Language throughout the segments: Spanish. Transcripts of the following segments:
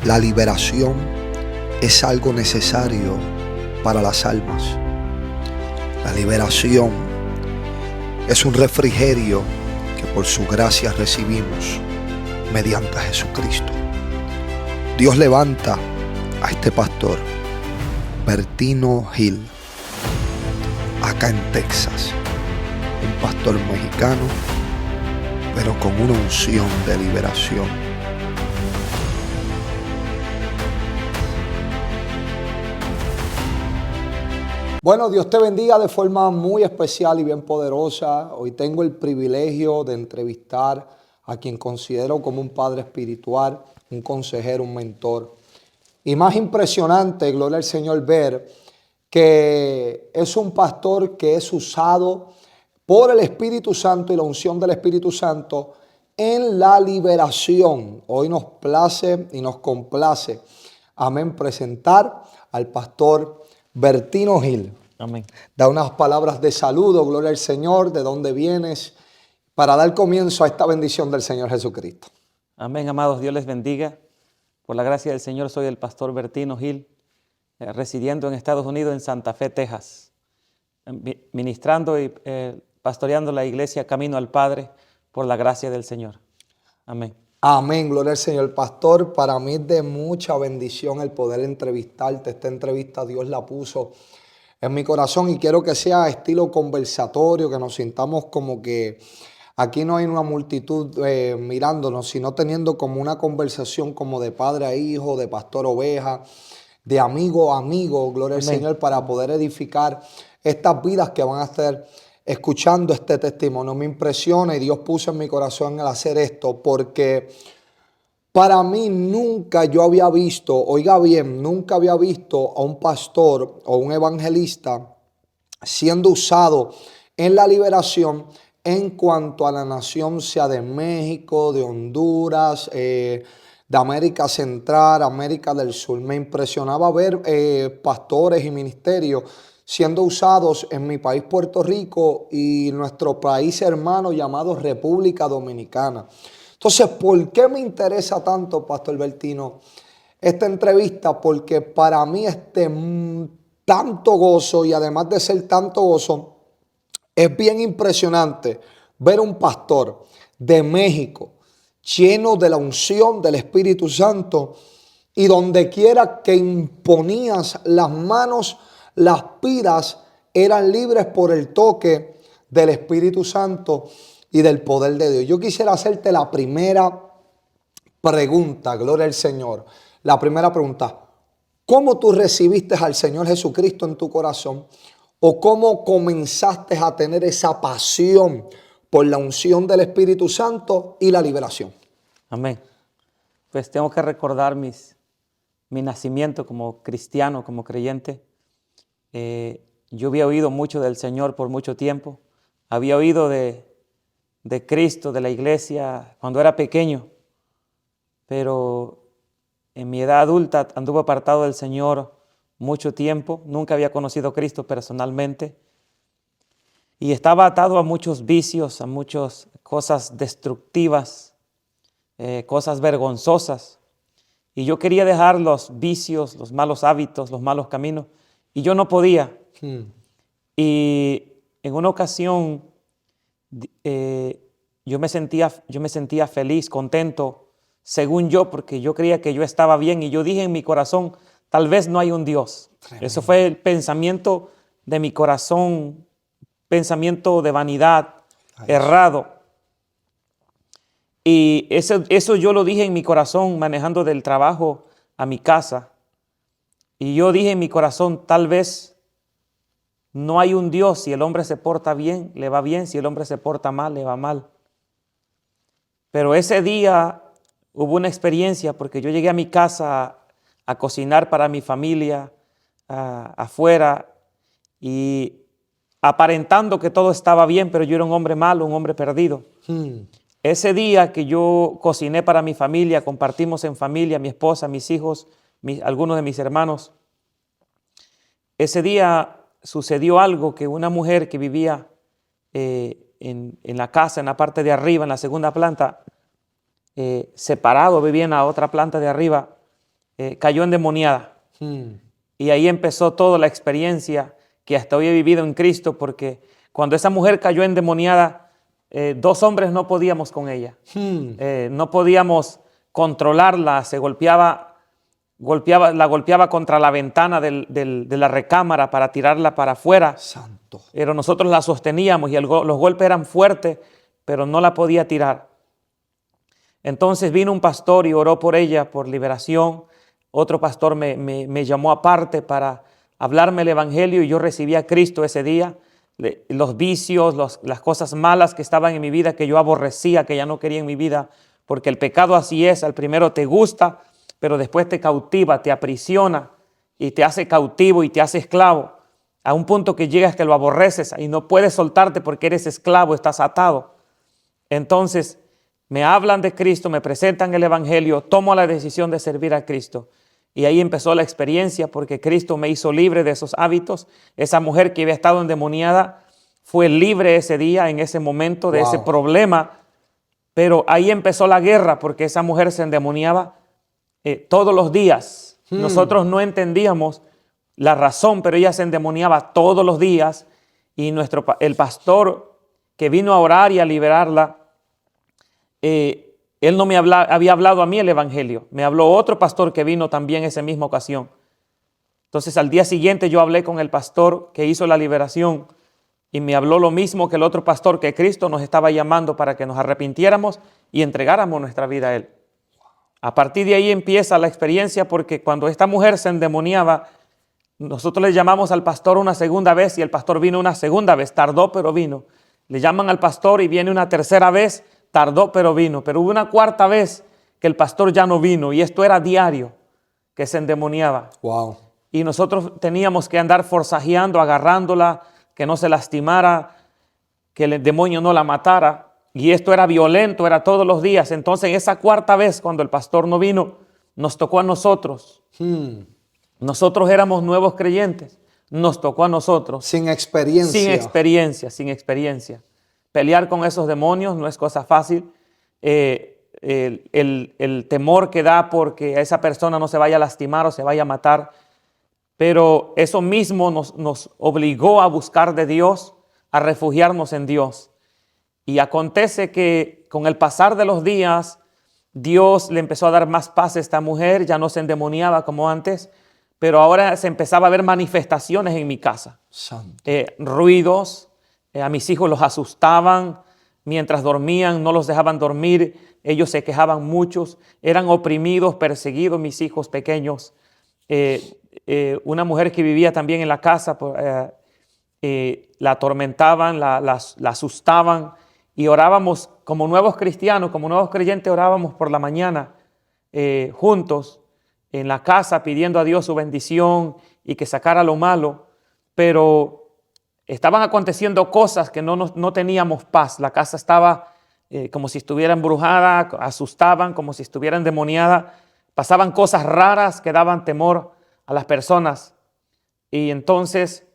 La liberación es algo necesario para las almas. La liberación es un refrigerio que por su gracia recibimos mediante Jesucristo. Dios levanta a este pastor, Bertino Gil, acá en Texas. Un pastor mexicano, pero con una unción de liberación. Bueno, Dios te bendiga de forma muy especial y bien poderosa. Hoy tengo el privilegio de entrevistar a quien considero como un padre espiritual, un consejero, un mentor. Y más impresionante, gloria al Señor, ver que es un pastor que es usado por el Espíritu Santo y la unción del Espíritu Santo en la liberación. Hoy nos place y nos complace, amén, presentar al pastor Bertino Gil. Amén. Da unas palabras de saludo, gloria al Señor, de dónde vienes, para dar comienzo a esta bendición del Señor Jesucristo. Amén, amados, Dios les bendiga. Por la gracia del Señor soy el pastor Bertino Gil, residiendo en Estados Unidos, en Santa Fe, Texas, ministrando y pastoreando la iglesia Camino al Padre por la gracia del Señor. Amén. Amén, gloria al Señor. Pastor, para mí es de mucha bendición el poder entrevistarte. Esta entrevista Dios la puso en mi corazón y quiero que sea estilo conversatorio, que nos sintamos como que aquí no hay una multitud mirándonos, sino teniendo como una conversación como de padre a hijo, de pastor a oveja, de amigo a amigo, gloria al Señor, para poder edificar estas vidas que van a estar escuchando este testimonio. Me impresiona y Dios puso en mi corazón el hacer esto porque para mí nunca yo había visto, oiga bien, nunca había visto a un pastor o un evangelista siendo usado en la liberación en cuanto a la nación, sea de México, de Honduras, de América Central, América del Sur. Me impresionaba ver pastores y ministerios siendo usados en mi país, Puerto Rico, y nuestro país hermano llamado República Dominicana. Entonces, ¿por qué me interesa tanto, Pastor Bertino, esta entrevista? Porque para mí tanto gozo, y además de ser tanto gozo, es bien impresionante ver un pastor de México lleno de la unción del Espíritu Santo y donde quiera que imponías las manos, las vidas eran libres por el toque del Espíritu Santo y del poder de Dios. Yo quisiera hacerte la primera pregunta, gloria al Señor. La primera pregunta, ¿cómo tú recibiste al Señor Jesucristo en tu corazón? ¿O cómo comenzaste a tener esa pasión por la unción del Espíritu Santo y la liberación? Amén. Pues tengo que recordar mi nacimiento como cristiano, como creyente. Yo había oído mucho del Señor por mucho tiempo. Había oído de Cristo, de la iglesia, cuando era pequeño. Pero en mi edad adulta anduve apartado del Señor mucho tiempo. Nunca había conocido a Cristo personalmente. Y estaba atado a muchos vicios, a muchas cosas destructivas, cosas vergonzosas. Y yo quería dejar los vicios, los malos hábitos, los malos caminos. Y yo no podía. Y en una ocasión yo me sentía feliz, contento, según yo, porque yo creía que yo estaba bien. Y yo dije en mi corazón, tal vez no hay un Dios. Tremendo. Eso fue el pensamiento de mi corazón, pensamiento de vanidad, errado. Y eso yo lo dije en mi corazón manejando del trabajo a mi casa. Y yo dije en mi corazón, tal vez no hay un Dios. Si el hombre se porta bien, le va bien. Si el hombre se porta mal, le va mal. Pero ese día hubo una experiencia porque yo llegué a mi casa a cocinar para mi familia afuera y aparentando que todo estaba bien, pero yo era un hombre malo, un hombre perdido. Ese día que yo cociné para mi familia, compartimos en familia, mi esposa, mis hijos, algunos de mis hermanos. Ese día sucedió algo que una mujer que vivía en la casa, en la parte de arriba, en la segunda planta, separado, vivía en la otra planta de arriba. cayó endemoniada. Y ahí empezó toda la experiencia que hasta hoy he vivido en Cristo, porque cuando esa mujer cayó endemoniada, 2 hombres no podíamos con ella. No podíamos controlarla, se golpeaba, la golpeaba contra la ventana de la recámara para tirarla para afuera. Santo. Pero nosotros la sosteníamos y los golpes eran fuertes, pero no la podía tirar. Entonces vino un pastor y oró por ella, por liberación. Otro pastor me llamó aparte para hablarme el evangelio y yo recibí a Cristo ese día. Los vicios, las cosas malas que estaban en mi vida, que yo aborrecía, que ya no quería en mi vida, porque el pecado así es: al primero te gusta, pero después te cautiva, te aprisiona y te hace cautivo y te hace esclavo, a un punto que llegas que lo aborreces y no puedes soltarte porque eres esclavo, estás atado. Entonces me hablan de Cristo, me presentan el evangelio, tomo la decisión de servir a Cristo. Y ahí empezó la experiencia, porque Cristo me hizo libre de esos hábitos. Esa mujer que había estado endemoniada fue libre ese día, en ese momento, de ese problema. Pero ahí empezó la guerra, porque esa mujer se endemoniaba todos los días. Nosotros no entendíamos la razón, pero ella se endemoniaba todos los días. Y el pastor que vino a orar y a liberarla, él no me había hablado a mí el evangelio. Me habló otro pastor que vino también esa misma ocasión. Entonces al día siguiente yo hablé con el pastor que hizo la liberación y me habló lo mismo que el otro pastor, que Cristo nos estaba llamando para que nos arrepintiéramos y entregáramos nuestra vida a Él. A partir de ahí empieza la experiencia, porque cuando esta mujer se endemoniaba, nosotros le llamamos al pastor una segunda vez y el pastor vino una segunda vez, tardó pero vino. Le llaman al pastor y viene una tercera vez, tardó pero vino. Pero hubo una cuarta vez que el pastor ya no vino, y esto era diario que se endemoniaba. Wow. Y nosotros teníamos que andar forzajeando, agarrándola, que no se lastimara, que el demonio no la matara. Y esto era violento, era todos los días. Entonces en esa cuarta vez, cuando el pastor no vino, nos tocó a nosotros. Nosotros éramos nuevos creyentes. Nos tocó a nosotros. Sin experiencia. Sin experiencia. Pelear con esos demonios no es cosa fácil. El temor que da porque a esa persona no se vaya a lastimar o se vaya a matar. Pero eso mismo nos obligó a buscar de Dios, a refugiarnos en Dios. Y acontece que con el pasar de los días, Dios le empezó a dar más paz a esta mujer. Ya no se endemoniaba como antes, pero ahora se empezaba a ver manifestaciones en mi casa. Ruidos. A mis hijos los asustaban mientras dormían, no los dejaban dormir. Ellos se quejaban muchos, eran oprimidos, perseguidos, mis hijos pequeños. Una mujer que vivía también en la casa, la atormentaban, la asustaban, y orábamos como nuevos cristianos, como nuevos creyentes, orábamos por la mañana juntos en la casa, pidiendo a Dios su bendición y que sacara lo malo. Pero estaban aconteciendo cosas que no teníamos paz. La casa estaba como si estuviera embrujada, asustaban como si estuviera endemoniada. Pasaban cosas raras que daban temor a las personas. Y entonces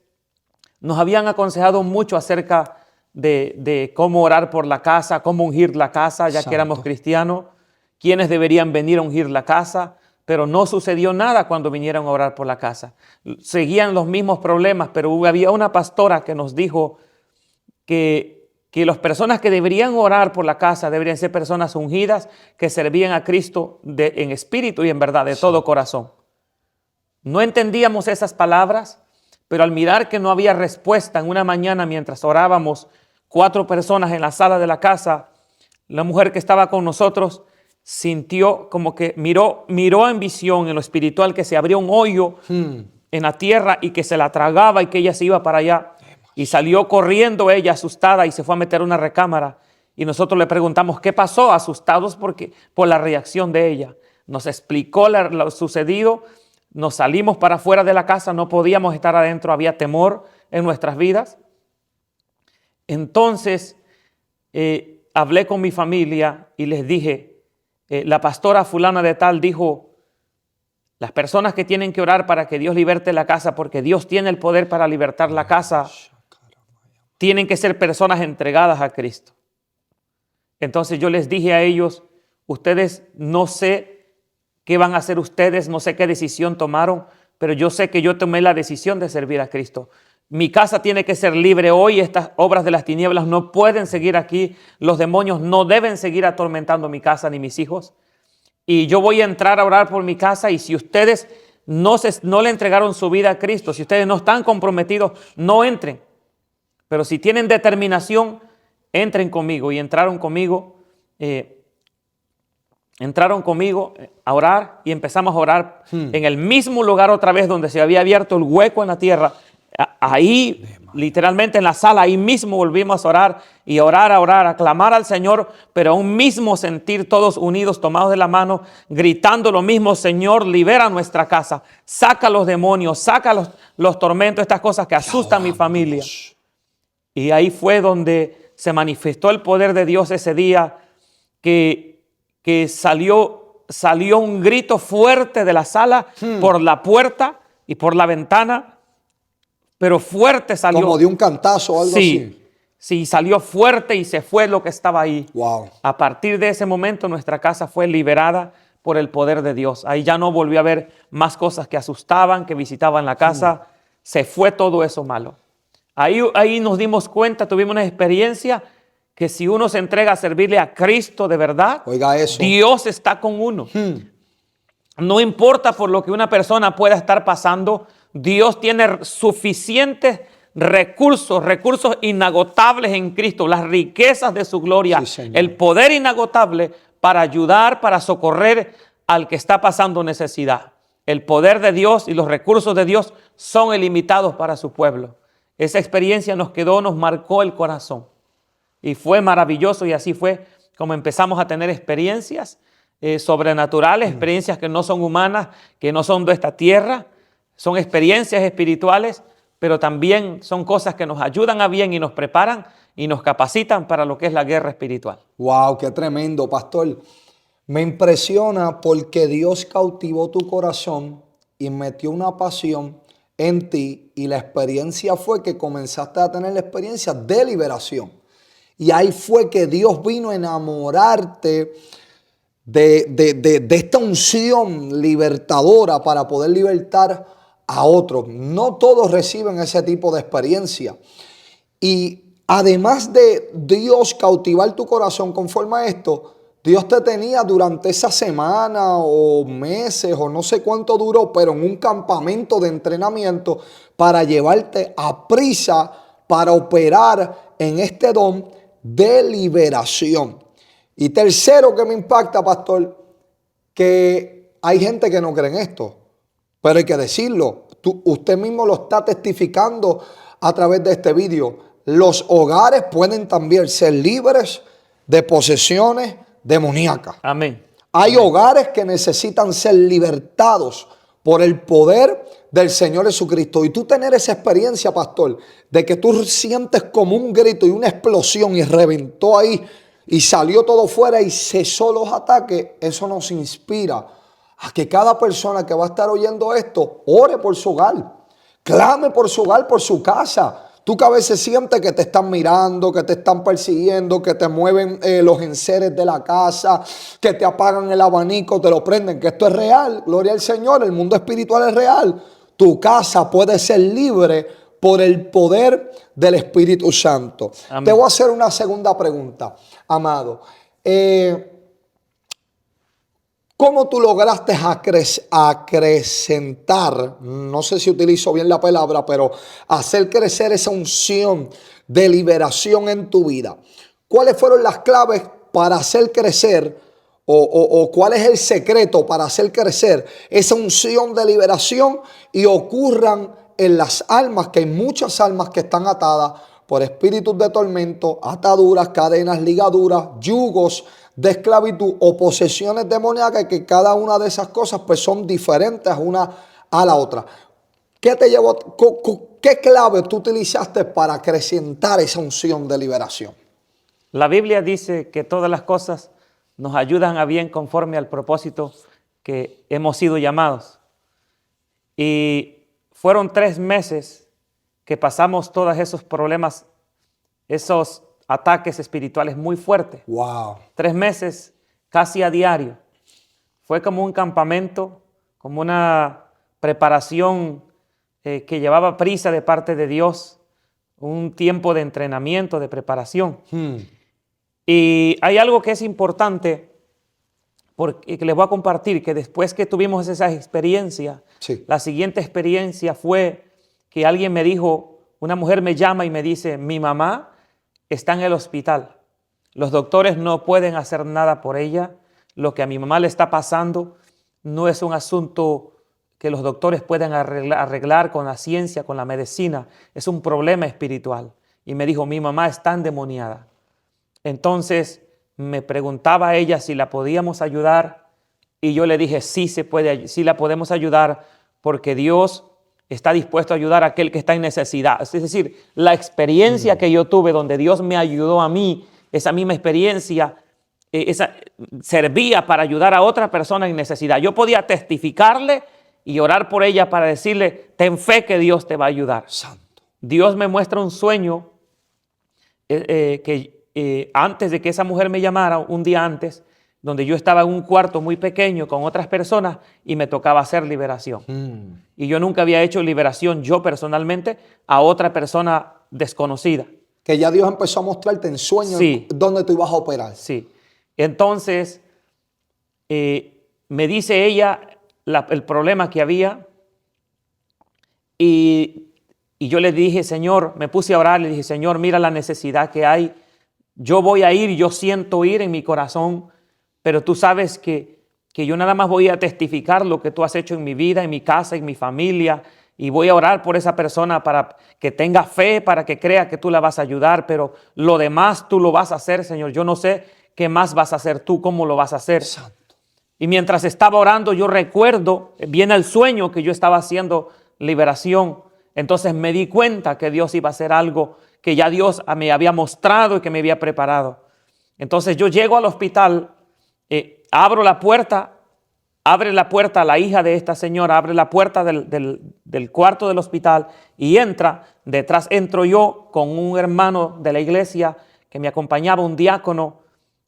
nos habían aconsejado mucho acerca de cómo orar por la casa, cómo ungir la casa, ya que éramos cristianos, quiénes deberían venir a ungir la casa. Pero no sucedió nada cuando vinieron a orar por la casa. Seguían los mismos problemas, pero había una pastora que nos dijo que las personas que deberían orar por la casa deberían ser personas ungidas, que servían a Cristo en espíritu y en verdad, de todo corazón. No entendíamos esas palabras, pero al mirar que no había respuesta en una mañana mientras orábamos, 4 personas en la sala de la casa, la mujer que estaba con nosotros sintió como que miró en visión, en lo espiritual, que se abrió un hoyo en la tierra y que se la tragaba y que ella se iba para allá. Y salió corriendo ella asustada y se fue a meter a una recámara. Y nosotros le preguntamos qué pasó, asustados por la reacción de ella. Nos explicó lo sucedido. Nos salimos para afuera de la casa, no podíamos estar adentro, había temor en nuestras vidas. Entonces hablé con mi familia y les dije, la pastora fulana de tal dijo, las personas que tienen que orar para que Dios liberte la casa, porque Dios tiene el poder para libertar la casa, tienen que ser personas entregadas a Cristo. Entonces yo les dije a ellos, ustedes no sé qué van a hacer ustedes, no sé qué decisión tomaron, pero yo sé que yo tomé la decisión de servir a Cristo. Mi casa tiene que ser libre hoy. Estas obras de las tinieblas no pueden seguir aquí. Los demonios no deben seguir atormentando mi casa ni mis hijos. Y yo voy a entrar a orar por mi casa. Y si ustedes no le entregaron su vida a Cristo, si ustedes no están comprometidos, no entren. Pero si tienen determinación, entren conmigo. Y entraron conmigo a orar y empezamos a orar en el mismo lugar otra vez donde se había abierto el hueco en la tierra. Ahí, literalmente en la sala, ahí mismo volvimos a orar y a orar, a clamar al Señor, pero a un mismo sentir, todos unidos, tomados de la mano, gritando lo mismo: Señor, libera nuestra casa, saca los demonios, saca los tormentos, estas cosas que asustan a mi familia. Y ahí fue donde se manifestó el poder de Dios ese día, que salió un grito fuerte de la sala por la puerta y por la ventana. Pero fuerte salió. Como de un cantazo o algo así. Sí, salió fuerte y se fue lo que estaba ahí. Wow. A partir de ese momento nuestra casa fue liberada por el poder de Dios. Ahí ya no volvió a haber más cosas que asustaban, que visitaban la casa. Se fue todo eso malo. Ahí nos dimos cuenta, tuvimos una experiencia que si uno se entrega a servirle a Cristo de verdad, Oiga eso. Dios está con uno. No importa por lo que una persona pueda estar pasando, Dios tiene suficientes recursos inagotables en Cristo, las riquezas de su gloria, Sí, el poder inagotable para ayudar, para socorrer al que está pasando necesidad. El poder de Dios y los recursos de Dios son ilimitados para su pueblo. Esa experiencia nos marcó el corazón y fue maravilloso, y así fue como empezamos a tener experiencias sobrenaturales, experiencias que no son humanas, que no son de esta tierra. Son experiencias espirituales, pero también son cosas que nos ayudan a bien y nos preparan y nos capacitan para lo que es la guerra espiritual. Wow, qué tremendo, pastor. Me impresiona porque Dios cautivó tu corazón y metió una pasión en ti, y la experiencia fue que comenzaste a tener la experiencia de liberación. Y ahí fue que Dios vino a enamorarte de esta unción libertadora para poder libertar a otros. No todos reciben ese tipo de experiencia. Y además de Dios cautivar tu corazón conforme a esto, Dios te tenía durante esa semana o meses o no sé cuánto duró, pero en un campamento de entrenamiento para llevarte a prisa para operar en este don de liberación. Y tercero que me impacta, pastor, que hay gente que no cree en esto, pero hay que decirlo. Usted mismo lo está testificando a través de este video. Los hogares pueden también ser libres de posesiones demoníacas. Amén. Hay hogares que necesitan ser libertados por el poder del Señor Jesucristo. Y tú tener esa experiencia, pastor, de que tú sientes como un grito y una explosión y reventó ahí y salió todo fuera y cesó los ataques, eso nos inspira a que cada persona que va a estar oyendo esto ore por su hogar, clame por su hogar, por su casa. Tú que a veces sientes que te están mirando, que te están persiguiendo, que te mueven los enseres de la casa, que te apagan el abanico, te lo prenden, que esto es real. Gloria al Señor, el mundo espiritual es real. Tu casa puede ser libre por el poder del Espíritu Santo. Amén. Te voy a hacer una segunda pregunta, amado. ¿Cómo tú lograste acrecentar, no sé si utilizo bien la palabra, pero hacer crecer esa unción de liberación en tu vida? ¿Cuáles fueron las claves para hacer crecer o cuál es el secreto para hacer crecer esa unción de liberación y ocurran en las almas, que hay muchas almas que están atadas por espíritus de tormento, ataduras, cadenas, ligaduras, yugos de esclavitud o posesiones demoníacas, que cada una de esas cosas pues son diferentes una a la otra? ¿Qué te llevó? ¿Qué clave tú utilizaste para acrecentar esa unción de liberación? La Biblia dice que todas las cosas nos ayudan a bien conforme al propósito que hemos sido llamados. Y fueron 3 meses que pasamos todos esos problemas, esos ataques espirituales muy fuertes. Wow. 3 meses casi a diario. Fue como un campamento, como una preparación que llevaba prisa de parte de Dios, un tiempo de entrenamiento, de preparación. Y hay algo que es importante que les voy a compartir, que después que tuvimos esa experiencia, Sí. la siguiente experiencia fue que alguien me dijo, una mujer me llama y me dice, mi mamá está en el hospital. Los doctores no pueden hacer nada por ella. Lo que a mi mamá le está pasando no es un asunto que los doctores puedan arreglar con la ciencia, con la medicina. Es un problema espiritual. Y me dijo, mi mamá está endemoniada. Entonces me preguntaba a ella si la podíamos ayudar y yo le dije, sí se puede, sí la podemos ayudar porque Dios está dispuesto a ayudar a aquel que está en necesidad. Es decir, la experiencia que yo tuve donde Dios me ayudó a mí, esa misma experiencia, servía para ayudar a otra persona en necesidad. Yo podía testificarle y orar por ella para decirle, ten fe que Dios te va a ayudar. Santo. Dios me muestra un sueño antes de que esa mujer me llamara, un día antes, donde yo estaba en un cuarto muy pequeño con otras personas y me tocaba hacer liberación. Y yo nunca había hecho liberación yo personalmente a otra persona desconocida. Que ya Dios empezó a mostrarte en sueños Sí. dónde tú ibas a operar. Sí. Entonces, me dice ella el problema que había y yo le dije, Señor, me puse a orar, le dije, Señor, mira la necesidad que hay. Yo voy a ir, yo siento ir en mi corazón, pero tú sabes que yo nada más voy a testificar lo que tú has hecho en mi vida, en mi casa, en mi familia, y voy a orar por esa persona para que tenga fe, para que crea que tú la vas a ayudar, pero lo demás tú lo vas a hacer, Señor. Yo no sé qué más vas a hacer tú, cómo lo vas a hacer. Santo. Y mientras estaba orando, yo recuerdo, viene el sueño que yo estaba haciendo liberación. Entonces me di cuenta que Dios iba a hacer algo que ya Dios me había mostrado y que me había preparado. Entonces yo llego al hospital, abro la puerta, abre la puerta la hija de esta señora, abre la puerta del cuarto del hospital y entra. Detrás entro yo con un hermano de la iglesia que me acompañaba, un diácono,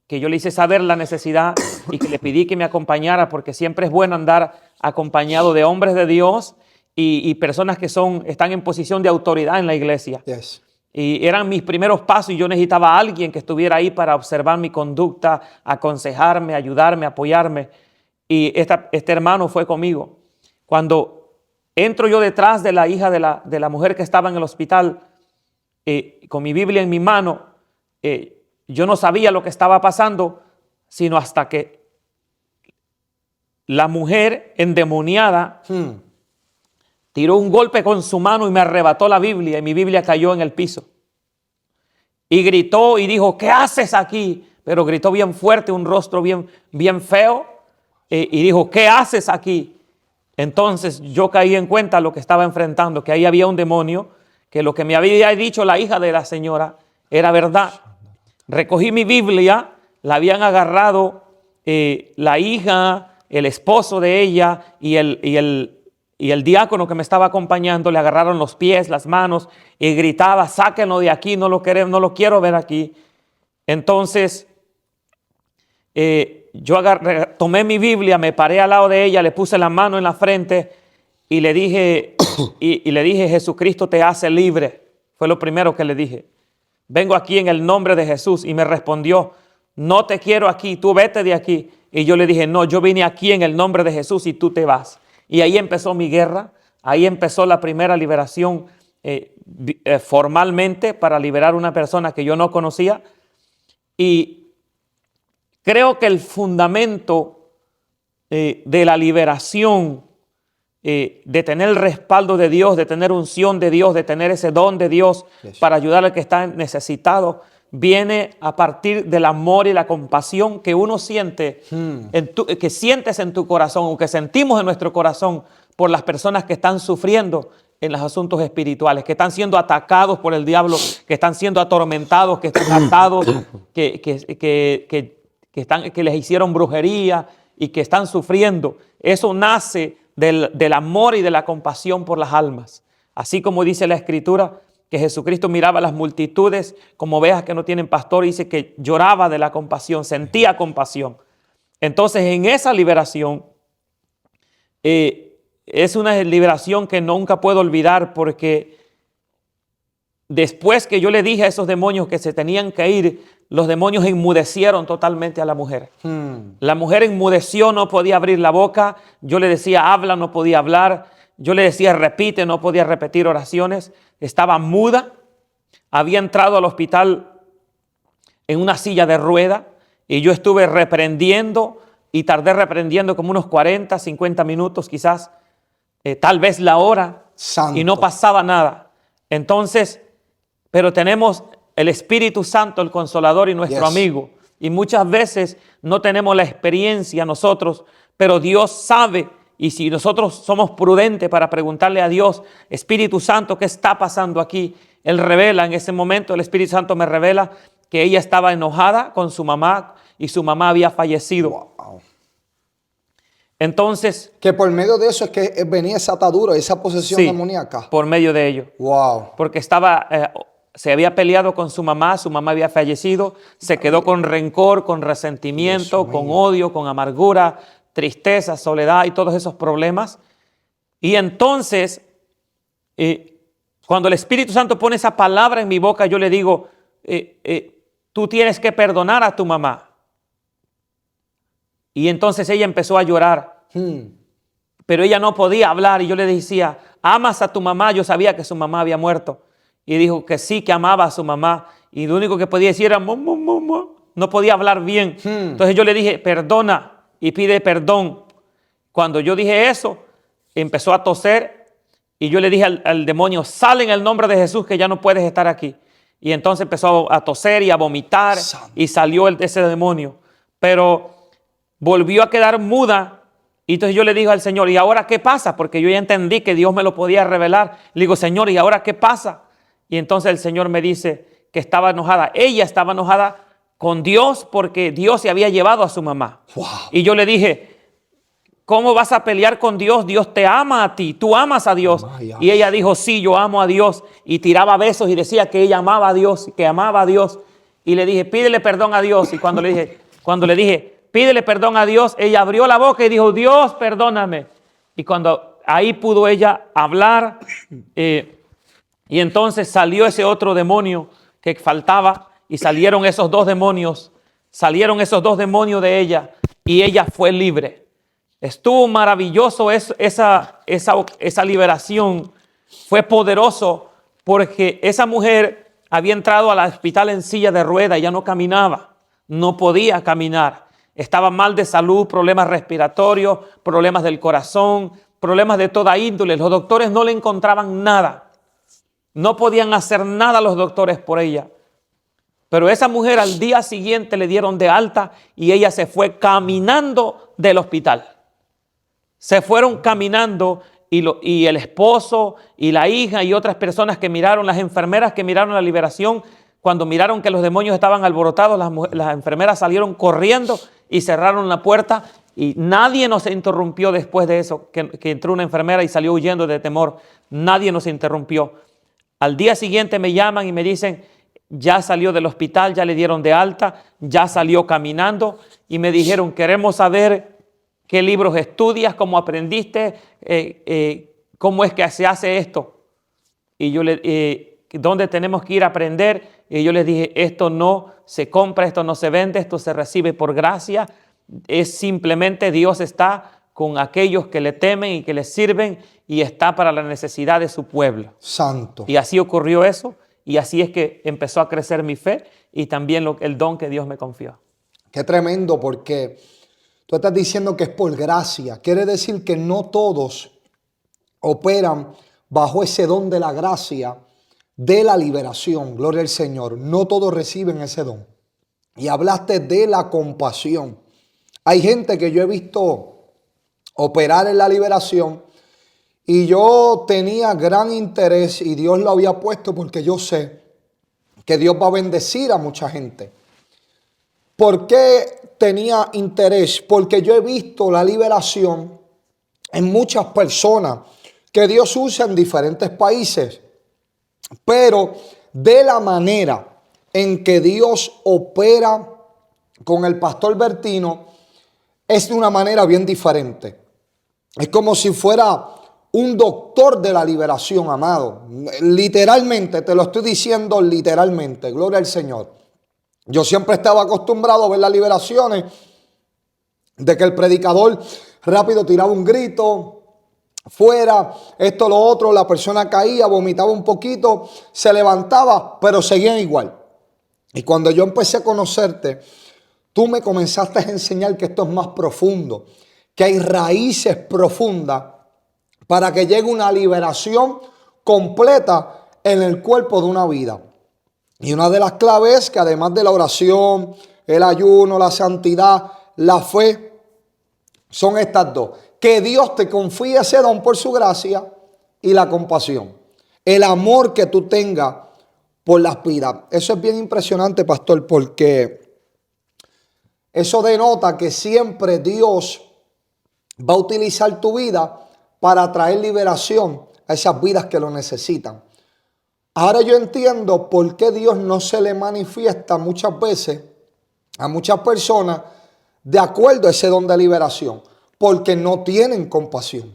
que yo le hice saber la necesidad y que le pedí que me acompañara porque siempre es bueno andar acompañado de hombres de Dios y personas que están en posición de autoridad en la iglesia. Yes. Y eran mis primeros pasos y yo necesitaba a alguien que estuviera ahí para observar mi conducta, aconsejarme, ayudarme, apoyarme. Y este hermano fue conmigo. Cuando entro yo detrás de la hija de la mujer que estaba en el hospital, con mi Biblia en mi mano, yo no sabía lo que estaba pasando, sino hasta que la mujer endemoniada tiró un golpe con su mano y me arrebató la Biblia y mi Biblia cayó en el piso. Y gritó y dijo, ¿qué haces aquí? Pero gritó bien fuerte, un rostro bien feo. Y dijo, ¿qué haces aquí? Entonces yo caí en cuenta lo que estaba enfrentando, que ahí había un demonio, que lo que me había dicho la hija de la señora era verdad. Recogí mi Biblia, la habían agarrado la hija, el esposo de ella y el diácono que me estaba acompañando, le agarraron los pies, las manos y gritaba, sáquenlo de aquí, no lo quiero ver aquí. Entonces yo tomé mi Biblia, me paré al lado de ella, le puse la mano en la frente y le dije, Jesucristo te hace libre. Fue lo primero que le dije. Vengo aquí en el nombre de Jesús. Y me respondió, no te quiero aquí, tú vete de aquí. Y yo le dije, no, yo vine aquí en el nombre de Jesús y tú te vas. Y ahí empezó mi guerra, ahí empezó la primera liberación formalmente para liberar a una persona que yo no conocía. Y creo que el fundamento de la liberación, de tener el respaldo de Dios, de tener unción de Dios, de tener ese don de Dios para ayudar al que está necesitado, viene a partir del amor y la compasión que uno siente, que sientes en tu corazón o que sentimos en nuestro corazón por las personas que están sufriendo en los asuntos espirituales, que están siendo atacados por el diablo, que están siendo atormentados, que están atados, que les hicieron brujería y que están sufriendo. Eso nace del amor y de la compasión por las almas. Así como dice la Escritura, que Jesucristo miraba a las multitudes como ovejas que no tienen pastor y dice que lloraba de la compasión, sentía compasión. Entonces, en esa liberación, es una liberación que nunca puedo olvidar, porque después que yo le dije a esos demonios que se tenían que ir, los demonios enmudecieron totalmente a la mujer. La mujer enmudeció, no podía abrir la boca. Yo le decía, habla, no podía hablar. Yo le decía, repite, no podía repetir oraciones. Estaba muda. Había entrado al hospital en una silla de rueda y yo estuve reprendiendo y tardé reprendiendo como unos 40, 50 minutos quizás, tal vez la hora, Santo. y no pasaba nada. Entonces, pero tenemos el Espíritu Santo, el Consolador y nuestro amigo. Y muchas veces no tenemos la experiencia nosotros, pero Dios sabe. Y si nosotros somos prudentes para preguntarle a Dios, Espíritu Santo, ¿qué está pasando aquí? Él revela, en ese momento el Espíritu Santo me revela que ella estaba enojada con su mamá y su mamá había fallecido. Wow. Entonces, que por medio de eso es que venía esa atadura, esa posesión demoníaca. Por medio de ello. Wow. Porque se había peleado con su mamá había fallecido, se quedó con rencor, con resentimiento, con odio, con amargura, tristeza, soledad y todos esos problemas. Y entonces, cuando el Espíritu Santo pone esa palabra en mi boca, yo le digo, tú tienes que perdonar a tu mamá. Y entonces ella empezó a llorar. Pero ella no podía hablar y yo le decía, ¿amas a tu mamá? Yo sabía que su mamá había muerto. Y dijo que sí, que amaba a su mamá. Y lo único que podía decir era, no podía hablar bien. Entonces yo le dije, perdona y pide perdón. Cuando yo dije eso, empezó a toser y yo le dije al demonio, sal en el nombre de Jesús que ya no puedes estar aquí. Y entonces empezó a toser y a vomitar y salió ese demonio. Pero volvió a quedar muda. Y entonces yo le dije al Señor, ¿y ahora qué pasa? Porque yo ya entendí que Dios me lo podía revelar. Le digo, Señor, ¿y ahora qué pasa? Y entonces el Señor me dice que estaba enojada. Ella estaba enojada con Dios porque Dios se había llevado a su mamá. Wow. Y yo le dije, ¿cómo vas a pelear con Dios? Dios te ama a ti, tú amas a Dios. Y ella dijo, sí, yo amo a Dios. Y tiraba besos y decía que ella amaba a Dios, que amaba a Dios. Y le dije, pídele perdón a Dios. Y cuando le dije, pídele perdón a Dios, ella abrió la boca y dijo, Dios, perdóname. Y cuando ahí pudo ella hablar, y entonces salió ese otro demonio que faltaba y salieron esos dos demonios de ella y ella fue libre. Estuvo maravilloso esa liberación, fue poderoso porque esa mujer había entrado al hospital en silla de ruedas, ya no caminaba, no podía caminar. Estaba mal de salud, problemas respiratorios, problemas del corazón, problemas de toda índole. Los doctores no le encontraban nada. No podían hacer nada los doctores por ella. Pero esa mujer al día siguiente le dieron de alta y ella se fue caminando del hospital. Se fueron caminando y el esposo y la hija y otras personas que miraron, las enfermeras que miraron la liberación, cuando miraron que los demonios estaban alborotados, las enfermeras salieron corriendo y cerraron la puerta y nadie nos interrumpió después de eso, que entró una enfermera y salió huyendo de temor. Nadie nos interrumpió. Al día siguiente me llaman y me dicen, ya salió del hospital, ya le dieron de alta, ya salió caminando y me dijeron, queremos saber qué libros estudias, cómo aprendiste, cómo es que se hace esto. Y yo ¿dónde tenemos que ir a aprender? Y yo les dije, esto no se compra, esto no se vende, esto se recibe por gracia. Es simplemente Dios está con aquellos que le temen y que le sirven y está para la necesidad de su pueblo. Santo. Y así ocurrió eso y así es que empezó a crecer mi fe y también el don que Dios me confió. Qué tremendo, porque tú estás diciendo que es por gracia. Quiere decir que no todos operan bajo ese don de la gracia de la liberación. Gloria al Señor. No todos reciben ese don. Y hablaste de la compasión. Hay gente que yo he visto operar en la liberación y yo tenía gran interés y Dios lo había puesto porque yo sé que Dios va a bendecir a mucha gente. ¿Por qué tenía interés? Porque yo he visto la liberación en muchas personas que Dios usa en diferentes países, pero de la manera en que Dios opera con el pastor Bertino, es de una manera bien diferente. Es como si fuera un doctor de la liberación, amado. Literalmente, te lo estoy diciendo literalmente, gloria al Señor. Yo siempre estaba acostumbrado a ver las liberaciones de que el predicador rápido tiraba un grito, fuera, esto, lo otro, la persona caía, vomitaba un poquito, se levantaba, pero seguían igual. Y cuando yo empecé a conocerte, tú me comenzaste a enseñar que esto es más profundo, que hay raíces profundas para que llegue una liberación completa en el cuerpo de una vida. Y una de las claves es que además de la oración, el ayuno, la santidad, la fe, son estas dos. Que Dios te confíe ese don por su gracia y la compasión. El amor que tú tengas por las vidas. Eso es bien impresionante, pastor, porque eso denota que siempre Dios va a utilizar tu vida para traer liberación a esas vidas que lo necesitan. Ahora yo entiendo por qué Dios no se le manifiesta muchas veces a muchas personas de acuerdo a ese don de liberación. Porque no tienen compasión,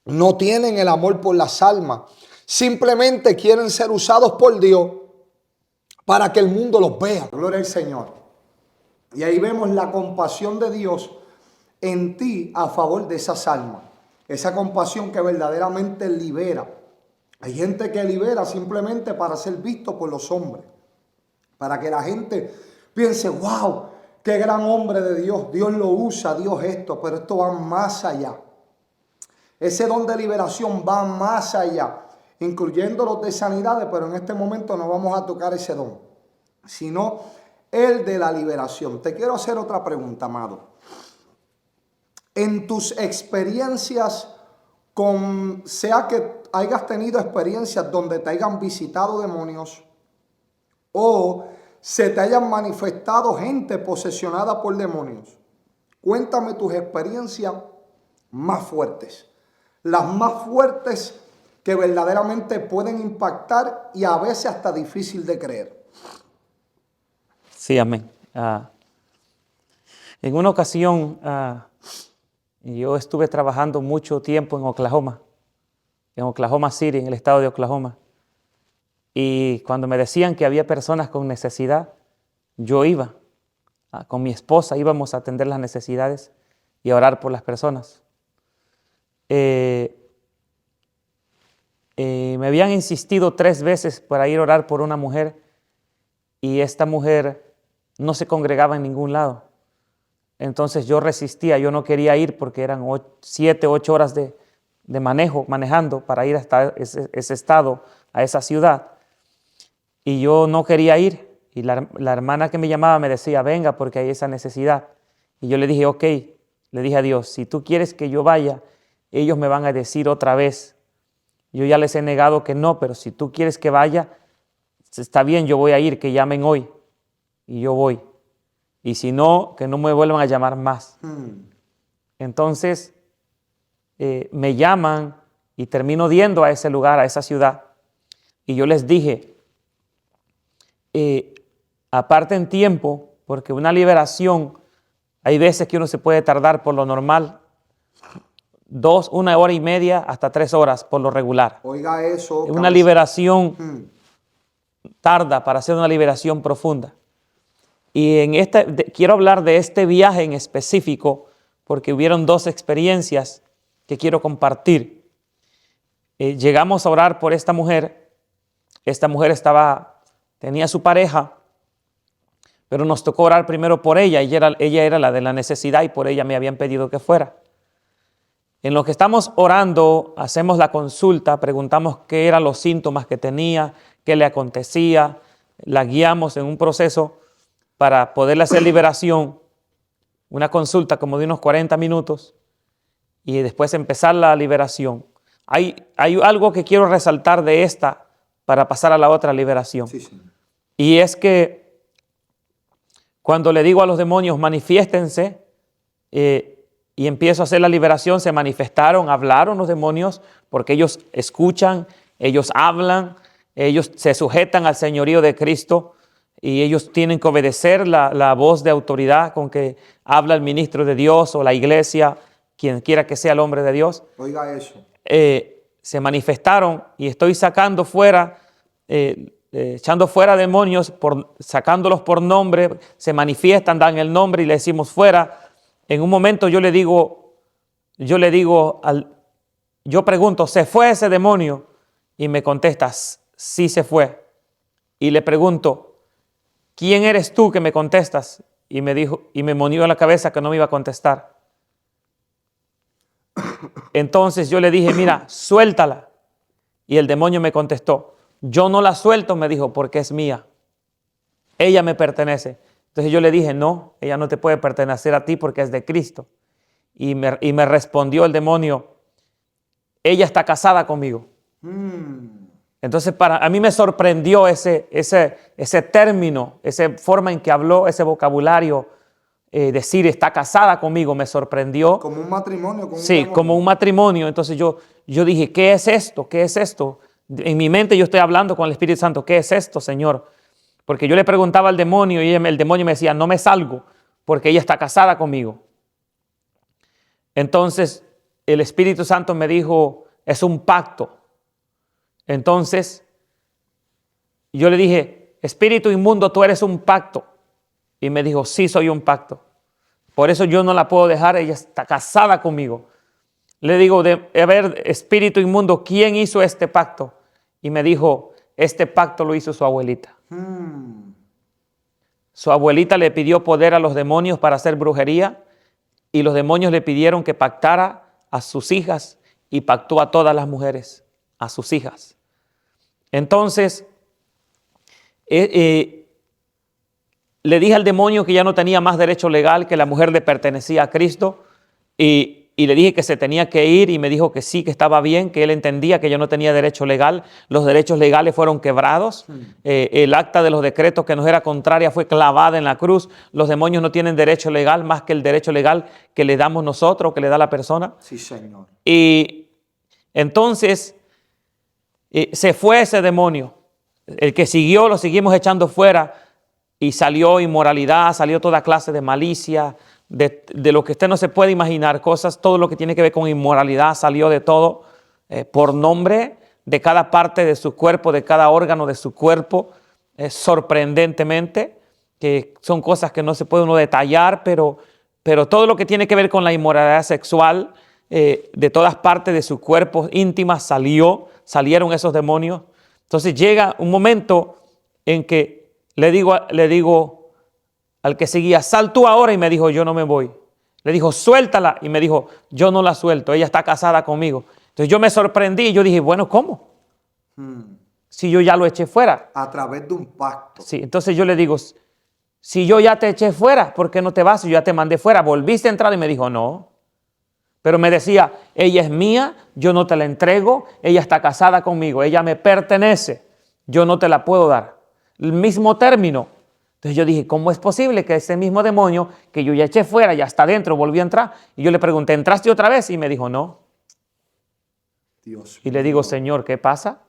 no tienen el amor por las almas. Simplemente quieren ser usados por Dios para que el mundo los vea. Gloria al Señor. Y ahí vemos la compasión de Dios en ti a favor de esas almas. Esa compasión que verdaderamente libera. Hay gente que libera simplemente para ser visto por los hombres. Para que la gente piense, wow, qué gran hombre de Dios. Dios lo usa, Dios esto. Pero esto va más allá. Ese don de liberación va más allá. Incluyendo los de sanidades, pero en este momento no vamos a tocar ese don. Sino el de la liberación. Te quiero hacer otra pregunta, amado. En tus experiencias, sea que hayas tenido experiencias donde te hayan visitado demonios o se te hayan manifestado gente posesionada por demonios, cuéntame tus experiencias más fuertes. Las más fuertes que verdaderamente pueden impactar y a veces hasta difícil de creer. Sí, amén. En una ocasión, yo estuve trabajando mucho tiempo en Oklahoma City, en el estado de Oklahoma. Y cuando me decían que había personas con necesidad, yo iba. Con mi esposa íbamos a atender las necesidades y a orar por las personas. Me habían insistido 3 veces para ir a orar por una mujer y esta mujer no se congregaba en ningún lado. Entonces yo resistía, yo no quería ir porque eran 7, 8 horas de manejando para ir hasta ese estado, a esa ciudad. Y yo no quería ir. Y la hermana que me llamaba me decía, venga porque hay esa necesidad. Y yo le dije, ok, le dije a Dios, si tú quieres que yo vaya, ellos me van a decir otra vez. Yo ya les he negado que no, pero si tú quieres que vaya, está bien, yo voy a ir, que llamen hoy. Y yo voy. Y si no, que no me vuelvan a llamar más. Entonces, me llaman y termino yendo a ese lugar, a esa ciudad. Y yo les dije, aparten tiempo, porque una liberación, hay veces que uno se puede tardar por lo normal, 1 hora y media hasta 3 horas por lo regular. Oiga eso. Una liberación tarda para hacer una liberación profunda. Y quiero hablar de este viaje en específico porque hubieron 2 experiencias que quiero compartir. Llegamos a orar por esta mujer. Esta mujer tenía su pareja, pero nos tocó orar primero por ella. Ella era la de la necesidad y por ella me habían pedido que fuera. En lo que estamos orando, hacemos la consulta, preguntamos qué eran los síntomas que tenía, qué le acontecía, la guiamos en un proceso para poderle hacer liberación, una consulta como de unos 40 minutos y después empezar la liberación. Hay algo que quiero resaltar de esta para pasar a la otra liberación. Sí, sí. Y es que cuando le digo a los demonios, manifiéstense, y empiezo a hacer la liberación, se manifestaron, hablaron los demonios, porque ellos escuchan, ellos hablan, ellos se sujetan al señorío de Cristo. y ellos tienen que obedecer la voz de autoridad con que habla el ministro de Dios o la iglesia, quien quiera que sea el hombre de Dios. Oiga eso. Se manifestaron y estoy sacando fuera, echando fuera demonios, sacándolos por nombre, se manifiestan, dan el nombre y le decimos fuera. En un momento yo pregunto, ¿se fue ese demonio? Y me contestas, sí se fue. Y le pregunto, ¿quién eres tú que me contestas? Y me dijo, y me movió la cabeza que no me iba a contestar. Entonces yo le dije, mira, suéltala. Y el demonio me contestó, yo no la suelto, me dijo, porque es mía. Ella me pertenece. Entonces yo le dije, no, ella no te puede pertenecer a ti porque es de Cristo. Y me respondió el demonio, ella está casada conmigo. Entonces a mí me sorprendió ese término, esa forma en que habló, ese vocabulario, decir está casada conmigo, me sorprendió. Como un matrimonio. Sí, como un matrimonio. Entonces yo dije, ¿qué es esto? ¿Qué es esto? En mi mente yo estoy hablando con el Espíritu Santo, ¿qué es esto, Señor? Porque yo le preguntaba al demonio y el demonio me decía, no me salgo porque ella está casada conmigo. Entonces el Espíritu Santo me dijo, es un pacto. Entonces yo le dije, espíritu inmundo, tú eres un pacto. Y me dijo, sí, soy un pacto. Por eso yo no la puedo dejar, ella está casada conmigo. Le digo, a ver, espíritu inmundo, ¿quién hizo este pacto? Y me dijo, este pacto lo hizo su abuelita. Su abuelita le pidió poder a los demonios para hacer brujería y los demonios le pidieron que pactara a sus hijas y pactó a todas las mujeres, a sus hijas. Entonces, le dije al demonio que ya no tenía más derecho legal, que la mujer le pertenecía a Cristo y le dije que se tenía que ir y me dijo que sí, que estaba bien, que él entendía que yo no tenía derecho legal. Los derechos legales fueron quebrados. El acta de los decretos que nos era contraria fue clavada en la cruz. Los demonios no tienen derecho legal más que el derecho legal que le damos nosotros, que le da la persona. Sí, Señor. Y entonces se fue ese demonio. El que siguió, lo seguimos echando fuera y salió inmoralidad, salió toda clase de malicia, de lo que usted no se puede imaginar, cosas, todo lo que tiene que ver con inmoralidad, salió de todo por nombre de cada parte de su cuerpo, de cada órgano de su cuerpo, sorprendentemente, que son cosas que no se puede uno detallar, pero todo lo que tiene que ver con la inmoralidad sexual, de todas partes de su cuerpo íntima salieron esos demonios. Entonces llega un momento en que le digo al que seguía, sal tú ahora, y me dijo, yo no me voy. Le dijo, suéltala, y me dijo, yo no la suelto, ella está casada conmigo. Entonces yo me sorprendí y yo dije, bueno, ¿cómo? Si yo ya lo eché fuera. A través de un pacto. Sí, entonces yo le digo, si yo ya te eché fuera, ¿por qué no te vas? Yo ya te mandé fuera, volviste a entrar, y me dijo, no. Pero me decía, ella es mía, yo no te la entrego, ella está casada conmigo, ella me pertenece, yo no te la puedo dar. El mismo término. Entonces yo dije, ¿cómo es posible que ese mismo demonio que yo ya eché fuera, ya está dentro, volvió a entrar? Y yo le pregunté, ¿entraste otra vez? Y me dijo, no. Dios y le digo, Señor, ¿qué pasa?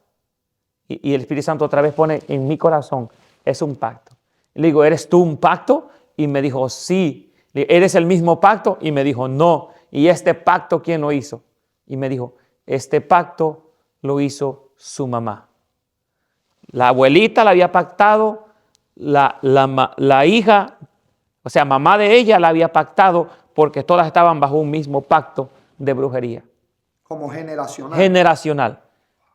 Y el Espíritu Santo otra vez pone en mi corazón, es un pacto. Y le digo, ¿eres tú un pacto? Y me dijo, sí. ¿Eres el mismo pacto? Y me dijo, no. ¿Y este pacto quién lo hizo? Y me dijo, este pacto lo hizo su mamá. La abuelita la había pactado, la hija, o sea, mamá de ella la había pactado porque todas estaban bajo un mismo pacto de brujería. Como generacional. Generacional.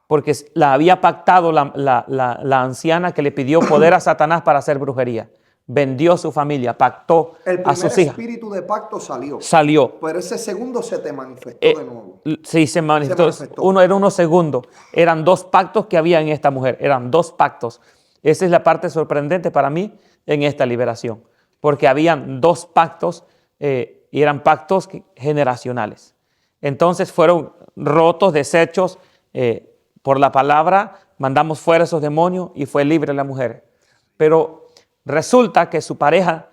Porque la había pactado la anciana que le pidió poder a Satanás para hacer brujería. Vendió su familia, pactó a sus hijas. El primer espíritu de pacto salió. Salió. Pero ese segundo se te manifestó de nuevo. Sí, se manifestó. Uno era uno segundo. Eran dos pactos que había en esta mujer. Eran dos pactos. Esa es la parte sorprendente para mí en esta liberación. Porque habían dos pactos y eran pactos generacionales. Entonces fueron rotos, deshechos por la palabra. Mandamos fuera esos demonios y fue libre la mujer. Pero resulta que su pareja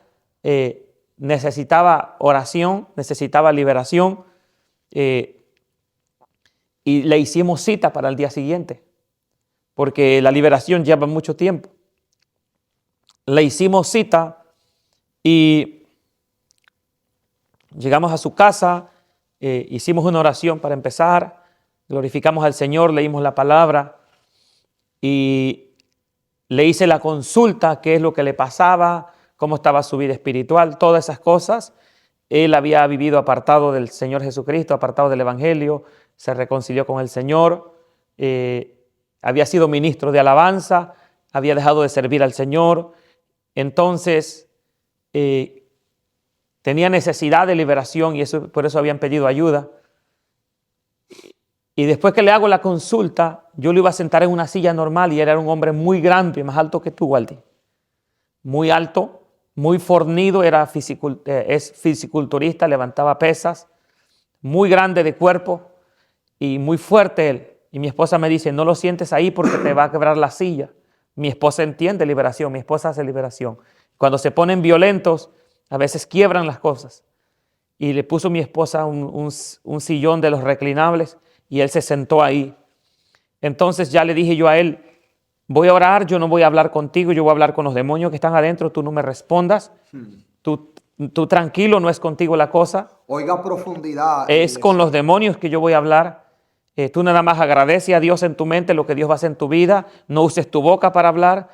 necesitaba oración, necesitaba liberación y le hicimos cita para el día siguiente porque la liberación lleva mucho tiempo. le hicimos cita y llegamos a su casa, hicimos una oración para empezar, glorificamos al Señor, leímos la palabra y le hice la consulta, qué es lo que le pasaba, cómo estaba su vida espiritual, todas esas cosas. Él había vivido apartado del Señor Jesucristo, apartado del Evangelio, se reconcilió con el Señor, había sido ministro de alabanza, había dejado de servir al Señor. Entonces, tenía necesidad de liberación y por eso habían pedido ayuda. Y después que le hago la consulta, yo lo iba a sentar en una silla normal y él era un hombre muy grande, más alto que tú, Waldi. Muy alto, muy fornido, es fisiculturista, levantaba pesas, muy grande de cuerpo y muy fuerte él. Y mi esposa me dice, no lo sientes ahí porque te va a quebrar la silla. Mi esposa entiende liberación, mi esposa hace liberación. Cuando se ponen violentos, a veces quiebran las cosas. Y le puso mi esposa un sillón de los reclinables y él se sentó ahí. Entonces ya le dije yo a él, voy a orar, yo no voy a hablar contigo, yo voy a hablar con los demonios que están adentro, tú no me respondas. Tú tranquilo, no es contigo la cosa. Oiga profundidad. Es con los demonios que yo voy a hablar. Tú nada más agradece a Dios en tu mente lo que Dios va a hacer en tu vida. No uses tu boca para hablar.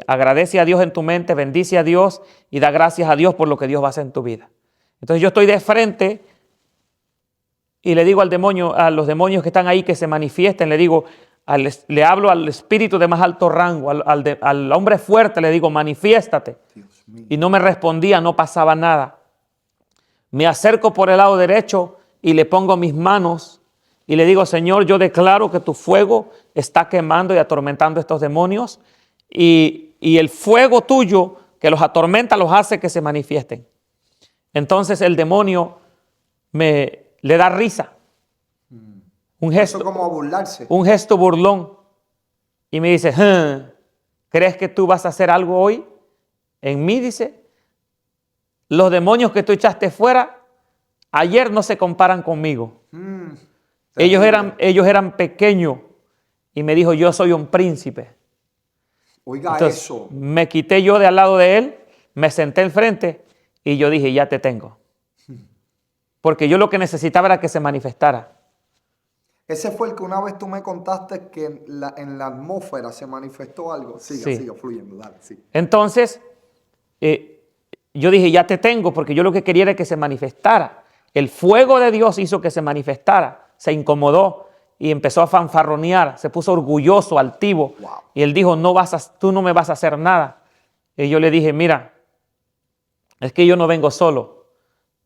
Agradece a Dios en tu mente, bendice a Dios y da gracias a Dios por lo que Dios va a hacer en tu vida. Entonces yo estoy de frente y le digo al demonio, a los demonios que están ahí que se manifiesten, le digo, le hablo al espíritu de más alto rango, al hombre fuerte, le digo, manifiéstate. Y no me respondía, no pasaba nada. Me acerco por el lado derecho y le pongo mis manos y le digo, Señor, yo declaro que tu fuego está quemando y atormentando a estos demonios y el fuego tuyo que los atormenta los hace que se manifiesten. Entonces el demonio le da risa. Un gesto, eso como a burlarse. Un gesto burlón. Y me dice, ¿crees que tú vas a hacer algo hoy? En mí, dice, los demonios que tú echaste fuera, ayer no se comparan conmigo. Ellos eran pequeños. Y me dijo, yo soy un príncipe. Oiga. Entonces, eso. me quité yo de al lado de él, me senté enfrente y yo dije, ya te tengo. Porque yo lo que necesitaba era que se manifestara. Ese fue el que una vez tú me contaste que en la atmósfera se manifestó algo. Siga fluyendo, dale, sí. Entonces, yo dije, ya te tengo, porque yo lo que quería era que se manifestara. El fuego de Dios hizo que se manifestara, se incomodó y empezó a fanfarronear, se puso orgulloso, altivo. Wow. Y él dijo, tú no me vas a hacer nada. Y yo le dije, mira, es que yo no vengo solo,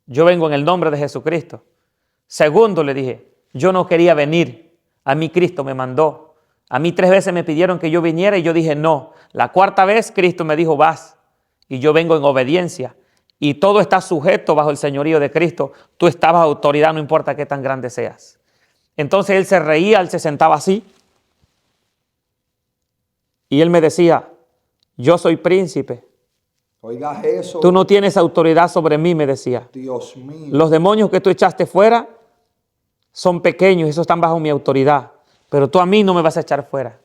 yo vengo en el nombre de Jesucristo. Segundo, le dije, yo no quería venir, a mí Cristo me mandó. A mí 3 veces me pidieron que yo viniera y yo dije no. La 4ª vez Cristo me dijo vas y yo vengo en obediencia. Y todo está sujeto bajo el señorío de Cristo. Tú estás bajo autoridad, no importa qué tan grande seas. Entonces él se reía, él se sentaba así. Y él me decía, yo soy príncipe. Oiga eso. Tú no tienes autoridad sobre mí, me decía. Dios mío. Los demonios que tú echaste fuera son pequeños, esos están bajo mi autoridad. Pero tú a mí no me vas a echar fuera.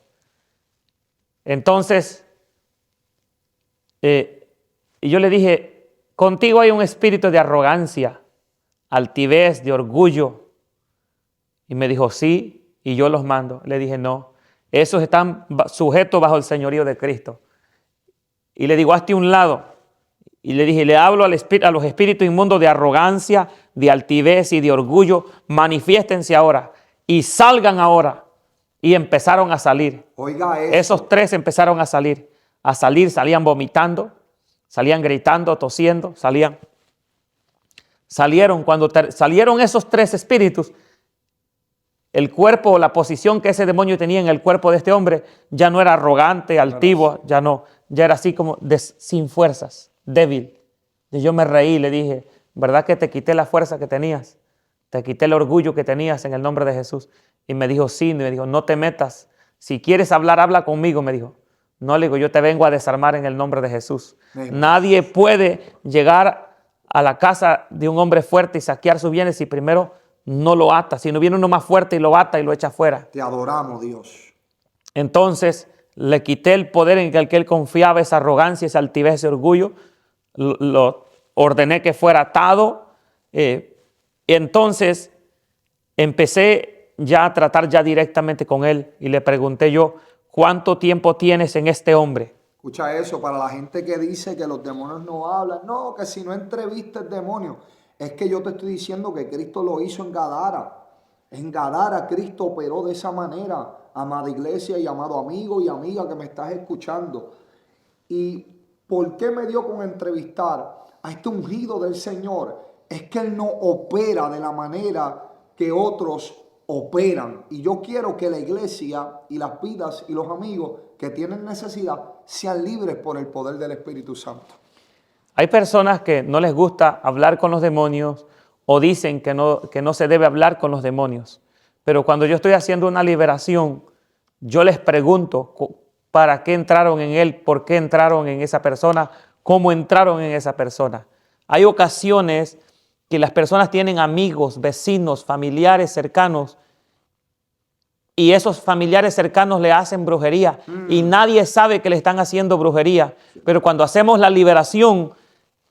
Entonces, y yo le dije, contigo hay un espíritu de arrogancia, altivez, de orgullo. Y me dijo, sí, y yo los mando. Le dije, no, esos están sujetos bajo el señorío de Cristo. Y le digo, hazte un lado. Y le dije, le hablo a los espíritus inmundos de arrogancia, de altivez y de orgullo, manifiéstense ahora y salgan ahora. Y empezaron a salir. Oiga eso. Esos 3 empezaron a salir, salían vomitando, salían gritando, tosiendo, salieron. Cuando salieron esos 3 espíritus, el cuerpo, la posición que ese demonio tenía en el cuerpo de este hombre, ya no era arrogante, altivo, ya era así como sin fuerzas, débil. Y yo me reí y le dije, ¿verdad que te quité la fuerza que tenías? Te quité el orgullo que tenías en el nombre de Jesús. Y me dijo, sí, me dijo, no te metas. Si quieres hablar, habla conmigo, me dijo. No, le digo, yo te vengo a desarmar en el nombre de Jesús. Nadie puede llegar a la casa de un hombre fuerte y saquear sus bienes si primero no lo ata. Si no viene uno más fuerte y lo ata y lo echa fuera. Te adoramos, Dios. Entonces, le quité el poder en el que él confiaba, esa arrogancia, esa altivez, ese orgullo. Lo ordené que fuera atado. Entonces empecé ya a tratar ya directamente con él y le pregunté yo, ¿cuánto tiempo tienes en este hombre? Escucha eso, para la gente que dice que los demonios no hablan, no, que si no entrevistas demonio, es que yo te estoy diciendo que Cristo lo hizo en Gadara. En Gadara Cristo operó de esa manera, amada iglesia y amado amigo y amiga que me estás escuchando. ¿Y por qué me dio con entrevistar a este ungido del Señor? Es que Él no opera de la manera que otros operan. Y yo quiero que la iglesia y las vidas y los amigos que tienen necesidad sean libres por el poder del Espíritu Santo. Hay personas que no les gusta hablar con los demonios o dicen que no se debe hablar con los demonios. Pero cuando yo estoy haciendo una liberación, yo les pregunto para qué entraron en él, por qué entraron en esa persona, cómo entraron en esa persona. Hay ocasiones que las personas tienen amigos, vecinos, familiares cercanos y esos familiares cercanos le hacen brujería y nadie sabe que le están haciendo brujería. Pero cuando hacemos la liberación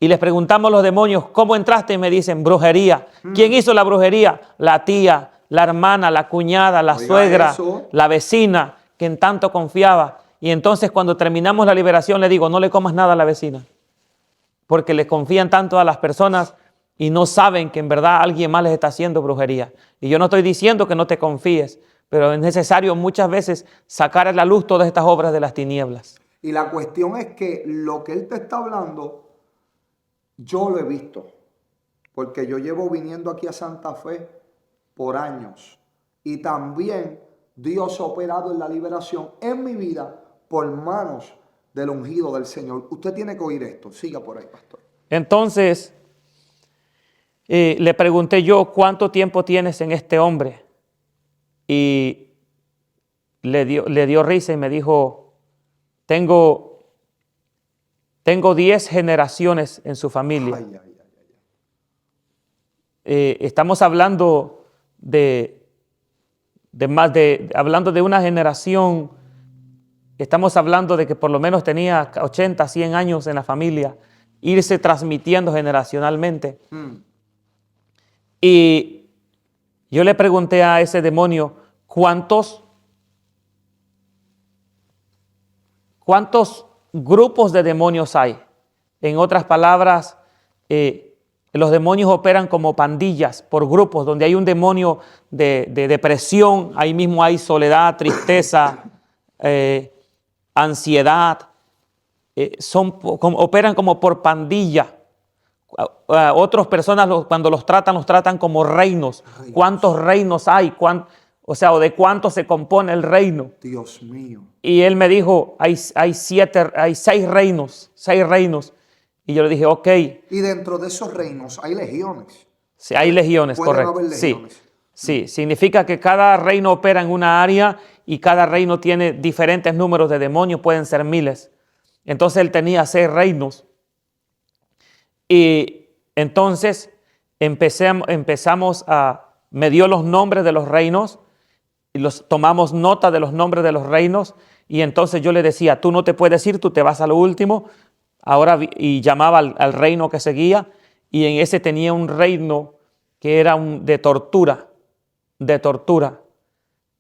y les preguntamos a los demonios, ¿cómo entraste? Y me dicen, brujería. ¿Quién hizo la brujería? La tía, la hermana, la cuñada, la suegra, la vecina, que en tanto confiaba. Y entonces cuando terminamos la liberación le digo, no le comas nada a la vecina. Porque le confían tanto a las personas y no saben que en verdad alguien más les está haciendo brujería. Y yo no estoy diciendo que no te confíes, pero es necesario muchas veces sacar a la luz todas estas obras de las tinieblas. Y la cuestión es que lo que Él te está hablando, yo lo he visto. Porque yo llevo viniendo aquí a Santa Fe por años. Y también Dios ha operado en la liberación en mi vida por manos del ungido del Señor. Usted tiene que oír esto. Siga por ahí, pastor. Entonces, le pregunté yo, ¿cuánto tiempo tienes en este hombre? Y le dio risa y me dijo, tengo 10 generaciones en su familia. Ay, ay, ay. Estamos hablando hablando de una generación, estamos hablando de que por lo menos tenía 80, 100 años en la familia, irse transmitiendo generacionalmente. Y yo le pregunté a ese demonio, ¿cuántos grupos de demonios hay? En otras palabras, los demonios operan como pandillas por grupos, donde hay un demonio de depresión, ahí mismo hay soledad, tristeza, ansiedad, operan como por pandilla. Otras personas cuando los tratan como reinos. ¿Cuántos reinos hay? O de cuánto se compone el reino. Dios mío. Y él me dijo, hay 6 reinos, 6 reinos. Y yo le dije, ok. Y dentro de esos reinos hay legiones. Sí, hay legiones, correcto. Haber legiones. Sí, significa que cada reino opera en una área y cada reino tiene diferentes números de demonios, pueden ser miles. Entonces él tenía 6 reinos. Y entonces me dio los nombres de los reinos y tomamos nota de los nombres de los reinos. Y entonces yo le decía, tú no te puedes ir, tú te vas a lo último. Y llamaba al reino que seguía. Y en ese tenía un reino que era de tortura.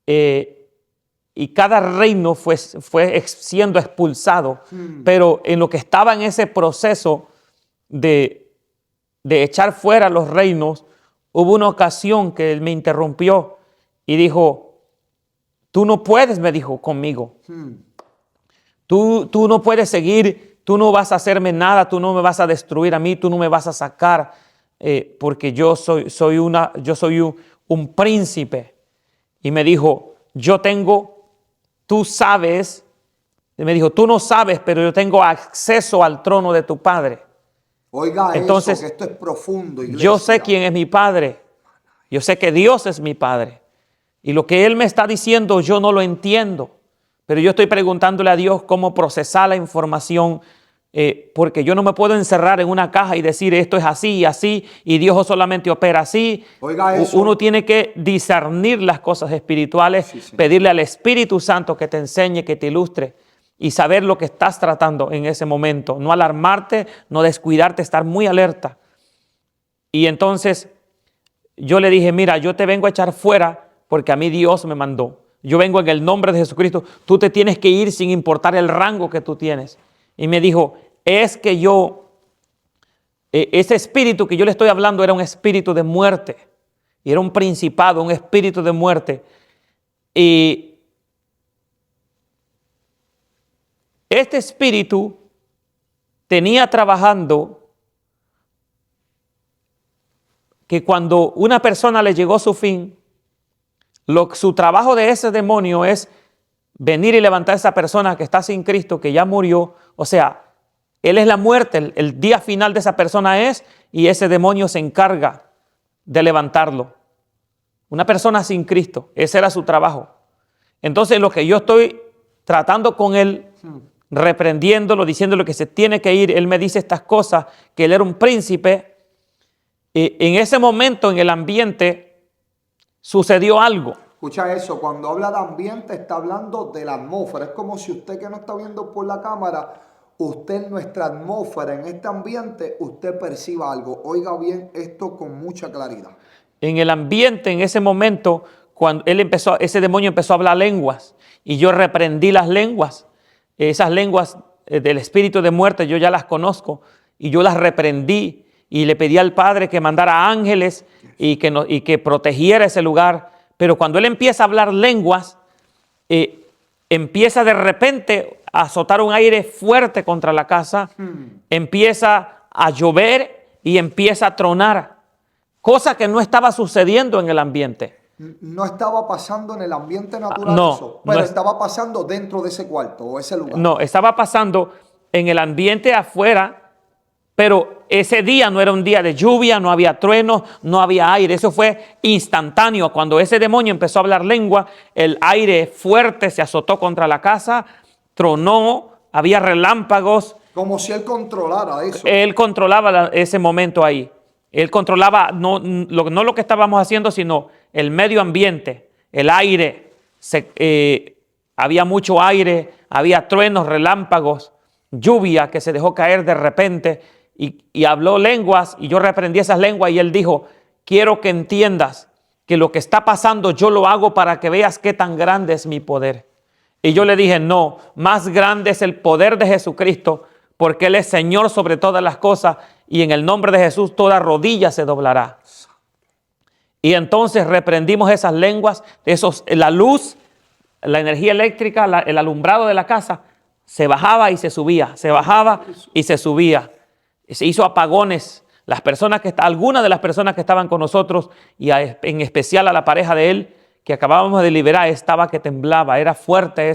Y cada reino fue siendo expulsado. Pero en lo que estaba en ese proceso de echar fuera los reinos, hubo una ocasión que él me interrumpió y dijo, tú no puedes, me dijo, conmigo. Tú no puedes seguir, tú no vas a hacerme nada, tú no me vas a destruir a mí, tú no me vas a sacar, porque yo soy un príncipe. Y me dijo, tú sabes, y me dijo, tú no sabes, pero yo tengo acceso al trono de tu padre. Oiga, entonces, eso, que esto es profundo, iglesia. Yo sé quién es mi padre. Yo sé que Dios es mi padre. Y lo que Él me está diciendo yo no lo entiendo. Pero yo estoy preguntándole a Dios cómo procesar la información, porque yo no me puedo encerrar en una caja y decir esto es así y así, y Dios solamente opera así. Oiga eso. Uno tiene que discernir las cosas espirituales, Sí, sí. pedirle al Espíritu Santo que te enseñe, que te ilustre y saber lo que estás tratando en ese momento. No alarmarte, no descuidarte, estar muy alerta. Y entonces yo le dije, mira, yo te vengo a echar fuera porque a mí Dios me mandó. Yo vengo en el nombre de Jesucristo. Tú te tienes que ir sin importar el rango que tú tienes. Y me dijo, es que ese espíritu que yo le estoy hablando era un espíritu de muerte. Y era un principado, un espíritu de muerte. Y este espíritu tenía trabajando que cuando una persona le llegó su fin, su trabajo de ese demonio es venir y levantar a esa persona que está sin Cristo, que ya murió. O sea, Él es la muerte, el día final de esa persona es, y ese demonio se encarga de levantarlo. Una persona sin Cristo, ese era su trabajo. Entonces lo que yo estoy tratando con él, reprendiéndolo, diciéndole que se tiene que ir, él me dice estas cosas, que él era un príncipe. En ese momento en el ambiente sucedió algo. Escucha eso, cuando habla de ambiente está hablando de la atmósfera. Es como si usted que no está viendo por la cámara, usted en nuestra atmósfera, en este ambiente, usted perciba algo. Oiga bien esto con mucha claridad. En el ambiente, en ese momento, cuando ese demonio empezó a hablar lenguas y yo reprendí las lenguas. Esas lenguas del espíritu de muerte yo ya las conozco y yo las reprendí y le pedí al Padre que mandara ángeles y que protegiera ese lugar. Pero cuando él empieza a hablar lenguas, empieza de repente a azotar un aire fuerte contra la casa, empieza a llover y empieza a tronar, cosa que no estaba sucediendo en el ambiente. No estaba pasando en el ambiente natural No, eso, pero no estaba pasando dentro de ese cuarto o ese lugar. No, estaba pasando en el ambiente afuera, pero ese día no era un día de lluvia, no había truenos, no había aire. Eso fue instantáneo. Cuando ese demonio empezó a hablar lengua, el aire fuerte se azotó contra la casa, tronó, había relámpagos. Como si él controlara eso. Él controlaba ese momento ahí. Él controlaba no lo que estábamos haciendo, sino el medio ambiente, el aire. Había mucho aire, había truenos, relámpagos, lluvia que se dejó caer de repente y habló lenguas y yo reprendí esas lenguas y él dijo, quiero que entiendas que lo que está pasando yo lo hago para que veas qué tan grande es mi poder. Y yo le dije, no, más grande es el poder de Jesucristo porque Él es Señor sobre todas las cosas y en el nombre de Jesús toda rodilla se doblará. Y entonces reprendimos esas lenguas, la luz, la energía eléctrica, el alumbrado de la casa, se bajaba y se subía, se bajaba y se subía. Se hizo apagones. Algunas de las personas que estaban con nosotros, y en especial a la pareja de él, que acabábamos de liberar, estaba que temblaba. Era fuerte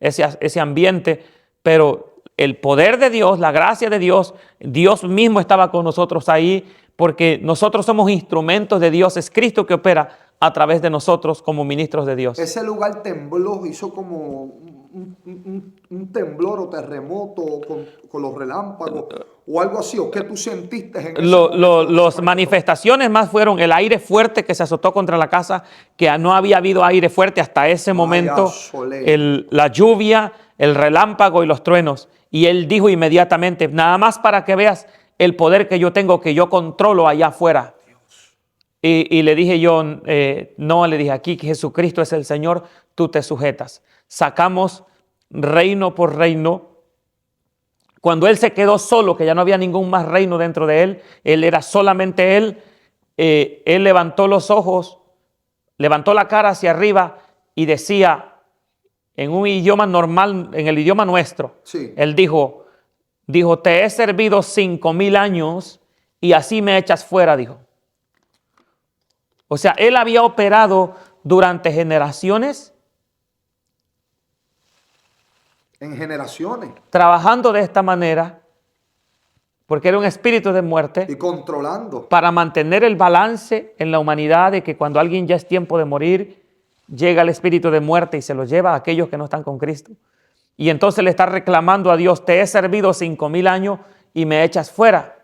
ese ambiente, pero el poder de Dios, la gracia de Dios, Dios mismo estaba con nosotros ahí, porque nosotros somos instrumentos de Dios. Es Cristo que opera a través de nosotros como ministros de Dios. Ese lugar tembló, hizo como un temblor o terremoto con los relámpagos o algo así. ¿O qué tú sentiste en ese momento? Las manifestaciones más fueron el aire fuerte que se azotó contra la casa, que no había habido aire fuerte hasta ese momento, la lluvia, el relámpago y los truenos. Y él dijo inmediatamente, nada más para que veas el poder que yo tengo, que yo controlo allá afuera. Y le dije yo, no, le dije aquí que Jesucristo es el Señor, tú te sujetas. Sacamos reino por reino. Cuando él se quedó solo, que ya no había ningún más reino dentro de él, él era solamente él, él levantó los ojos, levantó la cara hacia arriba y decía en un idioma normal, en el idioma nuestro, sí. Él dijo, te he servido 5,000 años y así me echas fuera, dijo. O sea, él había operado durante generaciones. En generaciones. Trabajando de esta manera, porque era un espíritu de muerte. Y controlando. Para mantener el balance en la humanidad de que cuando alguien ya es tiempo de morir, llega el espíritu de muerte y se lo lleva a aquellos que no están con Cristo. Y entonces le está reclamando a Dios, te he servido 5,000 años y me echas fuera.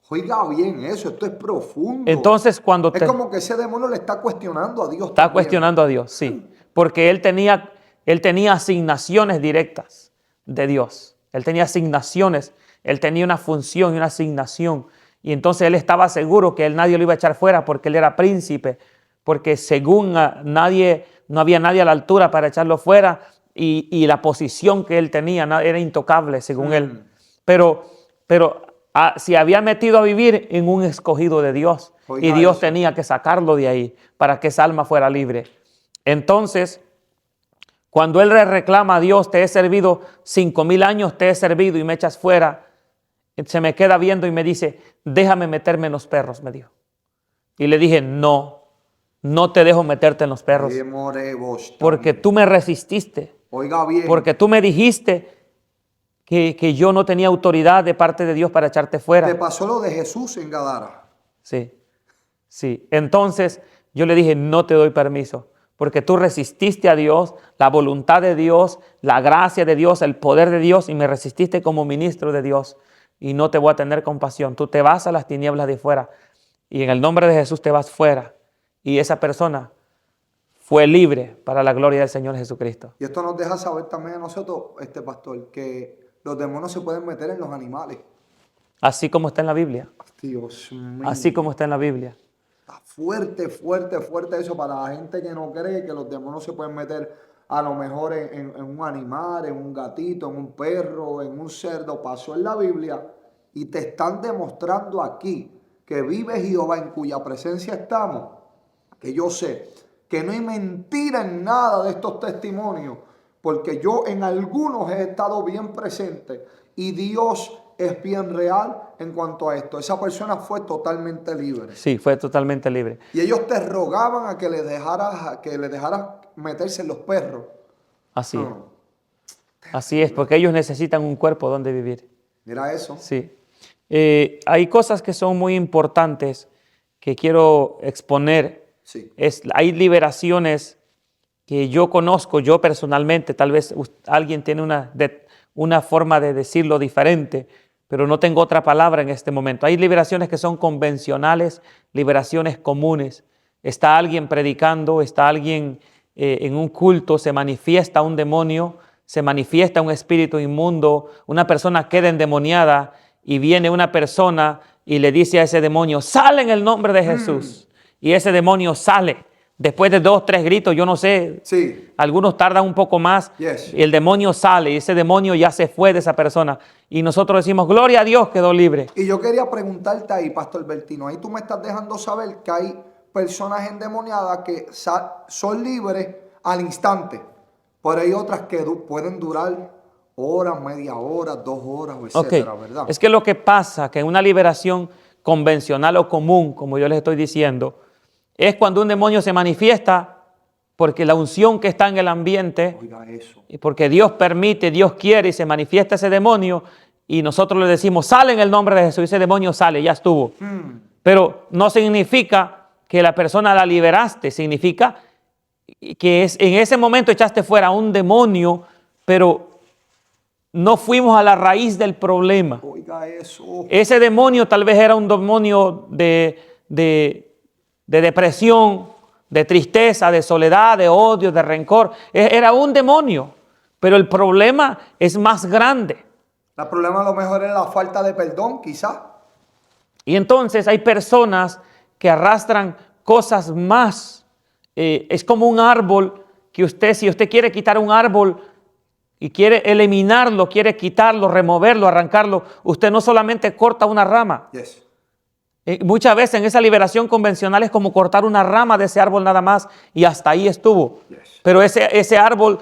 Oiga bien eso, esto es profundo. Entonces cuando Es te como que ese demonio le está cuestionando a Dios está también. cuestionando a Dios, sí, porque él tenía asignaciones directas de Dios. Él tenía asignaciones, él tenía una función y una asignación. Y entonces él estaba seguro que nadie lo iba a echar fuera porque él era príncipe, porque según no había nadie a la altura para echarlo fuera y la posición que él tenía era intocable según él. Pero se había metido a vivir en un escogido de Dios. Oiga Y Dios eso. tenía que sacarlo de ahí para que esa alma fuera libre. Entonces, cuando él le reclama a Dios, te he servido 5,000 años, te he servido y me echas fuera, se me queda viendo y me dice, déjame meterme en los perros, me dijo. Y le dije, no te dejo meterte en los perros, porque tú me resististe, Oiga bien. porque tú me dijiste que yo no tenía autoridad de parte de Dios para echarte Te fuera. pasó lo de Jesús en Gadara. Sí. Entonces yo le dije, no te doy permiso, porque tú resististe a Dios, la voluntad de Dios, la gracia de Dios, el poder de Dios, y me resististe como ministro de Dios, y no te voy a tener compasión. Tú te vas a las tinieblas de fuera, y en el nombre de Jesús te vas fuera. Y esa persona fue libre para la gloria del Señor Jesucristo. Y esto nos deja saber también a nosotros, pastor, que los demonios se pueden meter en los animales. Así como está en la Biblia. Dios mío. Así como está en la Biblia. Está fuerte, fuerte, fuerte eso para la gente que no cree que los demonios se pueden meter a lo mejor en un animal, en un gatito, en un perro, en un cerdo. Pasó en la Biblia y te están demostrando aquí que vive Jehová en cuya presencia estamos, que yo sé que no hay mentira en nada de estos testimonios, porque yo en algunos he estado bien presente y Dios es bien real en cuanto a esto. Esa persona fue totalmente libre. Sí, fue totalmente libre. Y ellos te rogaban a que le dejaras meterse en los perros. Así es. Así es, porque ellos necesitan un cuerpo donde vivir. Mira eso. Sí. Hay cosas que son muy importantes que quiero exponer. Sí. Hay liberaciones que yo conozco, yo personalmente, tal vez alguien tiene una forma de decirlo diferente, pero no tengo otra palabra en este momento. Hay liberaciones que son convencionales, liberaciones comunes. Está alguien predicando, está alguien en un culto, se manifiesta un demonio, se manifiesta un espíritu inmundo, una persona queda endemoniada y viene una persona y le dice a ese demonio, sale en el nombre de Jesús. Y ese demonio sale. Después de 2, 3 gritos, yo no sé, sí. Algunos tardan un poco más, Yes. Y el demonio sale, y ese demonio ya se fue de esa persona. Y nosotros decimos, gloria a Dios, quedó libre. Y yo quería preguntarte ahí, Pastor Bertino, ahí tú me estás dejando saber que hay personas endemoniadas que son libres al instante, pero hay otras que pueden durar horas, media hora, 2 horas, etcétera, ¿verdad? Es que lo que pasa, que en una liberación convencional o común, como yo les estoy diciendo, es cuando un demonio se manifiesta porque la unción que está en el ambiente, Oiga eso. y porque Dios permite, Dios quiere y se manifiesta ese demonio y nosotros le decimos, sale en el nombre de Jesús, y ese demonio sale, ya estuvo. Pero no significa que la persona la liberaste, significa que en ese momento echaste fuera a un demonio, pero no fuimos a la raíz del problema. Oiga eso. Ese demonio tal vez era un demonio de depresión, de tristeza, de soledad, de odio, de rencor. Era un demonio, pero el problema es más grande. El problema a lo mejor es la falta de perdón, quizá. Y entonces hay personas que arrastran cosas más. Es como un árbol que si usted quiere quitar un árbol y quiere eliminarlo, quiere quitarlo, removerlo, arrancarlo, usted no solamente corta una rama. Yes. Muchas veces en esa liberación convencional es como cortar una rama de ese árbol nada más y hasta ahí estuvo. Yes. Pero ese árbol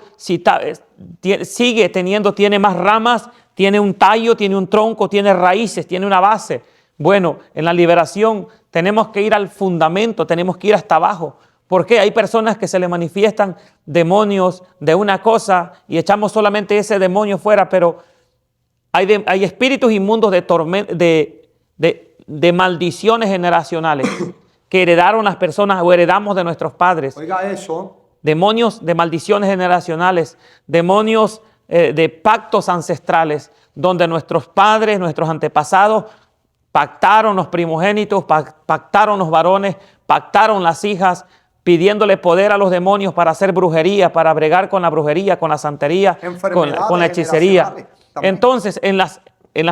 tiene más ramas, tiene un tallo, tiene un tronco, tiene raíces, tiene una base. Bueno, en la liberación tenemos que ir al fundamento, tenemos que ir hasta abajo. ¿Por qué? Hay personas que se le manifiestan demonios de una cosa y echamos solamente ese demonio fuera, pero hay espíritus inmundos de maldiciones generacionales que heredaron las personas o heredamos de nuestros padres. Oiga eso. Demonios de maldiciones generacionales, demonios de pactos ancestrales, donde nuestros padres, nuestros antepasados, pactaron los primogénitos, pactaron los varones, pactaron las hijas, pidiéndole poder a los demonios para hacer brujería, para bregar con la brujería, con la santería, con la hechicería. Entonces, en las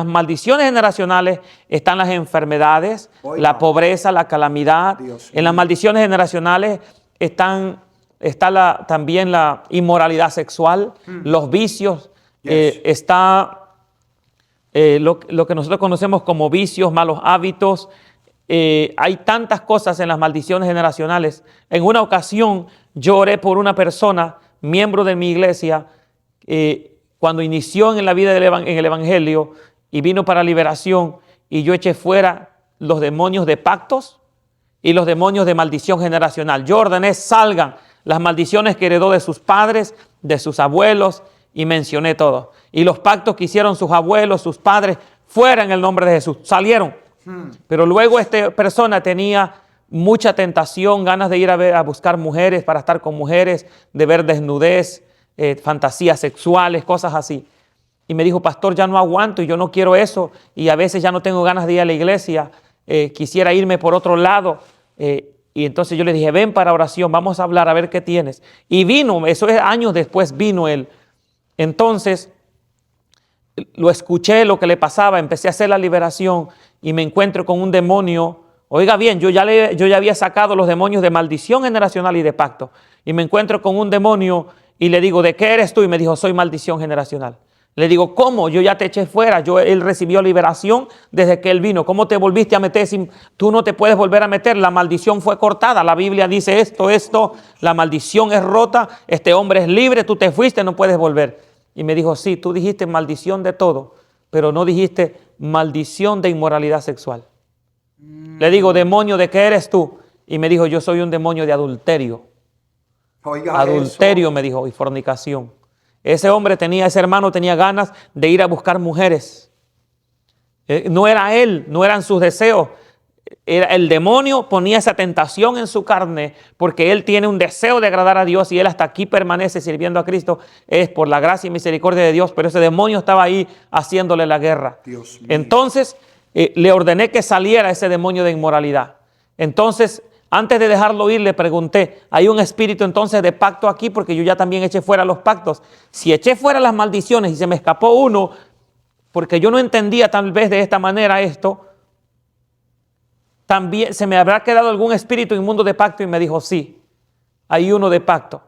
maldiciones generacionales están las enfermedades, la pobreza, la calamidad. En las maldiciones generacionales está también la inmoralidad sexual, los vicios, está lo que nosotros conocemos como vicios, malos hábitos. Hay tantas cosas en las maldiciones generacionales. En una ocasión yo oré por una persona, miembro de mi iglesia, cuando inició en la vida en el evangelio y vino para liberación, y yo eché fuera los demonios de pactos y los demonios de maldición generacional. Yo ordené salgan las maldiciones que heredó de sus padres, de sus abuelos, y mencioné todo. Y los pactos que hicieron sus abuelos, sus padres, fuera en el nombre de Jesús. Salieron. Pero luego esta persona tenía mucha tentación, ganas de ir a buscar mujeres, para estar con mujeres, de ver desnudez, fantasías sexuales, cosas así. Y me dijo, pastor, ya no aguanto y yo no quiero eso. Y a veces ya no tengo ganas de ir a la iglesia. Quisiera irme por otro lado. Y entonces yo le dije, ven para oración, vamos a hablar, a ver qué tienes. Y vino, eso es años después, vino él. Entonces, lo escuché, lo que le pasaba, empecé a hacer la liberación y me encuentro con un demonio. Oiga bien, yo ya había sacado los demonios de maldición generacional y de pacto. Y me encuentro con un demonio y le digo, ¿de qué eres tú? Y me dijo, soy maldición generacional. Le digo, ¿cómo? Yo ya te eché fuera. Él recibió liberación desde que él vino. ¿Cómo te volviste a meter? Tú no te puedes volver a meter. La maldición fue cortada. La Biblia dice esto. La maldición es rota. Este hombre es libre. Tú te fuiste, no puedes volver. Y me dijo, sí, tú dijiste maldición de todo, pero no dijiste maldición de inmoralidad sexual. Le digo, demonio, ¿de qué eres tú? Y me dijo, yo soy un demonio de adulterio. Oiga, adulterio, eso. me dijo, y fornicación. Ese hermano tenía ganas de ir a buscar mujeres. No era él, no eran sus deseos. El demonio ponía esa tentación en su carne porque él tiene un deseo de agradar a Dios y él hasta aquí permanece sirviendo a Cristo. Es por la gracia y misericordia de Dios, pero ese demonio estaba ahí haciéndole la guerra. Dios mío. Entonces le ordené que saliera ese demonio de inmoralidad. Entonces, antes de dejarlo ir, le pregunté, ¿hay un espíritu entonces de pacto aquí? Porque yo ya también eché fuera los pactos. Si eché fuera las maldiciones y se me escapó uno, porque yo no entendía tal vez de esta manera esto, también se me habrá quedado algún espíritu inmundo de pacto. Y me dijo, sí, hay uno de pacto.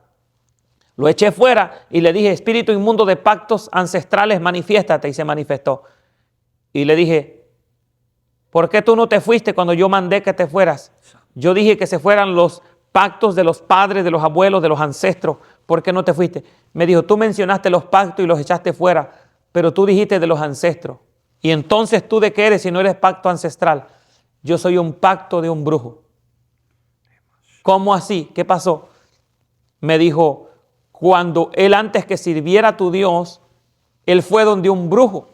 Lo eché fuera y le dije, espíritu inmundo de pactos ancestrales, manifiéstate. Y se manifestó. Y le dije, ¿por qué tú no te fuiste cuando yo mandé que te fueras? Yo dije que se fueran los pactos de los padres, de los abuelos, de los ancestros. ¿Por qué no te fuiste? Me dijo, tú mencionaste los pactos y los echaste fuera, pero tú dijiste de los ancestros. Y entonces, ¿tú de qué eres si no eres pacto ancestral? Yo soy un pacto de un brujo. ¿Cómo así? ¿Qué pasó? Me dijo, cuando él antes que sirviera a tu Dios, él fue donde un brujo.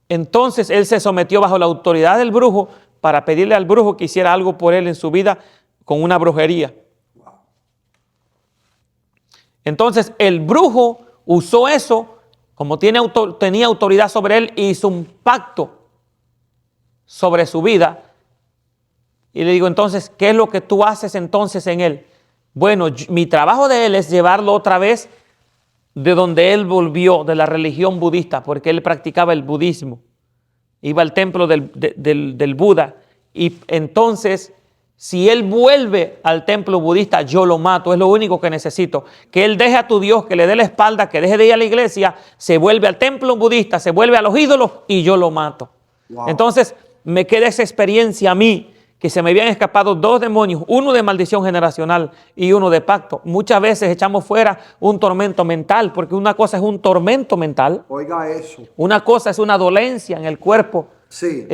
Entonces él se sometió bajo la autoridad del brujo para pedirle al brujo que hiciera algo por él en su vida con una brujería. Entonces el brujo usó eso, como tenía autoridad sobre él, hizo un pacto sobre su vida. Y le digo, entonces, ¿qué es lo que tú haces entonces en él? Bueno, mi trabajo de él es llevarlo otra vez de donde él volvió, de la religión budista, porque él practicaba el budismo. Iba al templo del Buda. Y entonces, si él vuelve al templo budista, yo lo mato. Es lo único que necesito. Que él deje a tu Dios, que le dé la espalda, que deje de ir a la iglesia, se vuelve al templo budista, se vuelve a los ídolos y yo lo mato. Wow. Entonces, me queda esa experiencia a mí, que se me habían escapado dos demonios, uno de maldición generacional y uno de pacto. Muchas veces echamos fuera un tormento mental, porque una cosa es un tormento mental. Oiga eso. Una cosa es una dolencia en el cuerpo. Sí.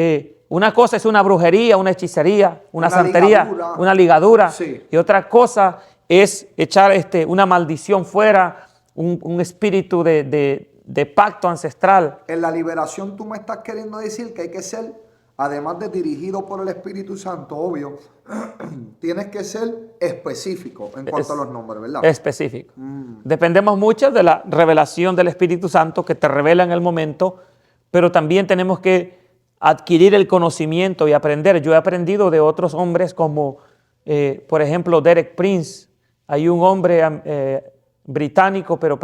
Una cosa es una brujería, una hechicería, una santería, ligadura. Una ligadura. Sí. Y otra cosa es echar una maldición fuera, un espíritu de pacto ancestral. En la liberación tú me estás queriendo decir que hay que ser además de dirigido por el Espíritu Santo, obvio, tienes que ser específico en cuanto a los nombres, ¿verdad? Específico. Dependemos mucho de la revelación del Espíritu Santo que te revela en el momento, pero también tenemos que adquirir el conocimiento y aprender. Yo he aprendido de otros hombres como, por ejemplo, Derek Prince. Hay un hombre británico, pero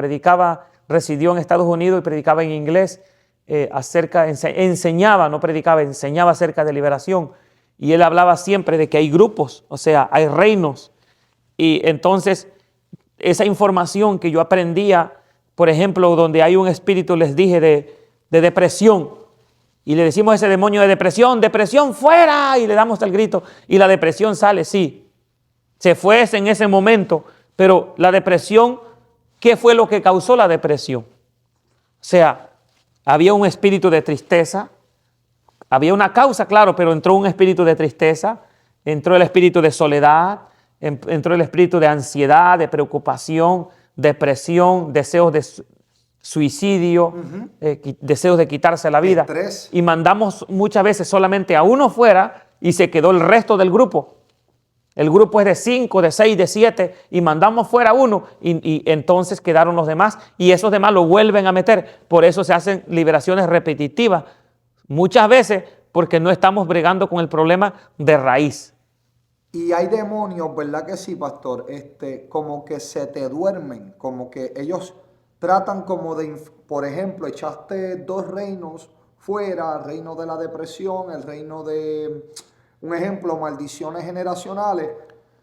residió en Estados Unidos y predicaba en inglés. Enseñaba, no predicaba, enseñaba acerca de liberación, y él hablaba siempre de que hay grupos, o sea, hay reinos, y entonces esa información que yo aprendía, por ejemplo, donde hay un espíritu, les dije, de depresión, y le decimos a ese demonio de depresión, depresión fuera, y le damos el grito, y la depresión sale, sí, se fue en ese momento, pero la depresión, ¿qué fue lo que causó la depresión? O sea, había un espíritu de tristeza, había una causa, claro, pero entró un espíritu de tristeza, entró el espíritu de soledad, entró el espíritu de ansiedad, de preocupación, depresión, deseos de suicidio, deseos de quitarse la vida. Estrés. Y mandamos muchas veces solamente a uno fuera y se quedó el resto del grupo. El grupo es de 5, de 6, de 7 y mandamos fuera uno y entonces quedaron los demás y esos demás lo vuelven a meter. Por eso se hacen liberaciones repetitivas muchas veces porque no estamos bregando con el problema de raíz. Y hay demonios, ¿verdad que sí, pastor? Como que se te duermen, como que ellos tratan como de, por ejemplo, echaste 2 reinos fuera, el reino de la depresión, el reino de... Un ejemplo, maldiciones generacionales,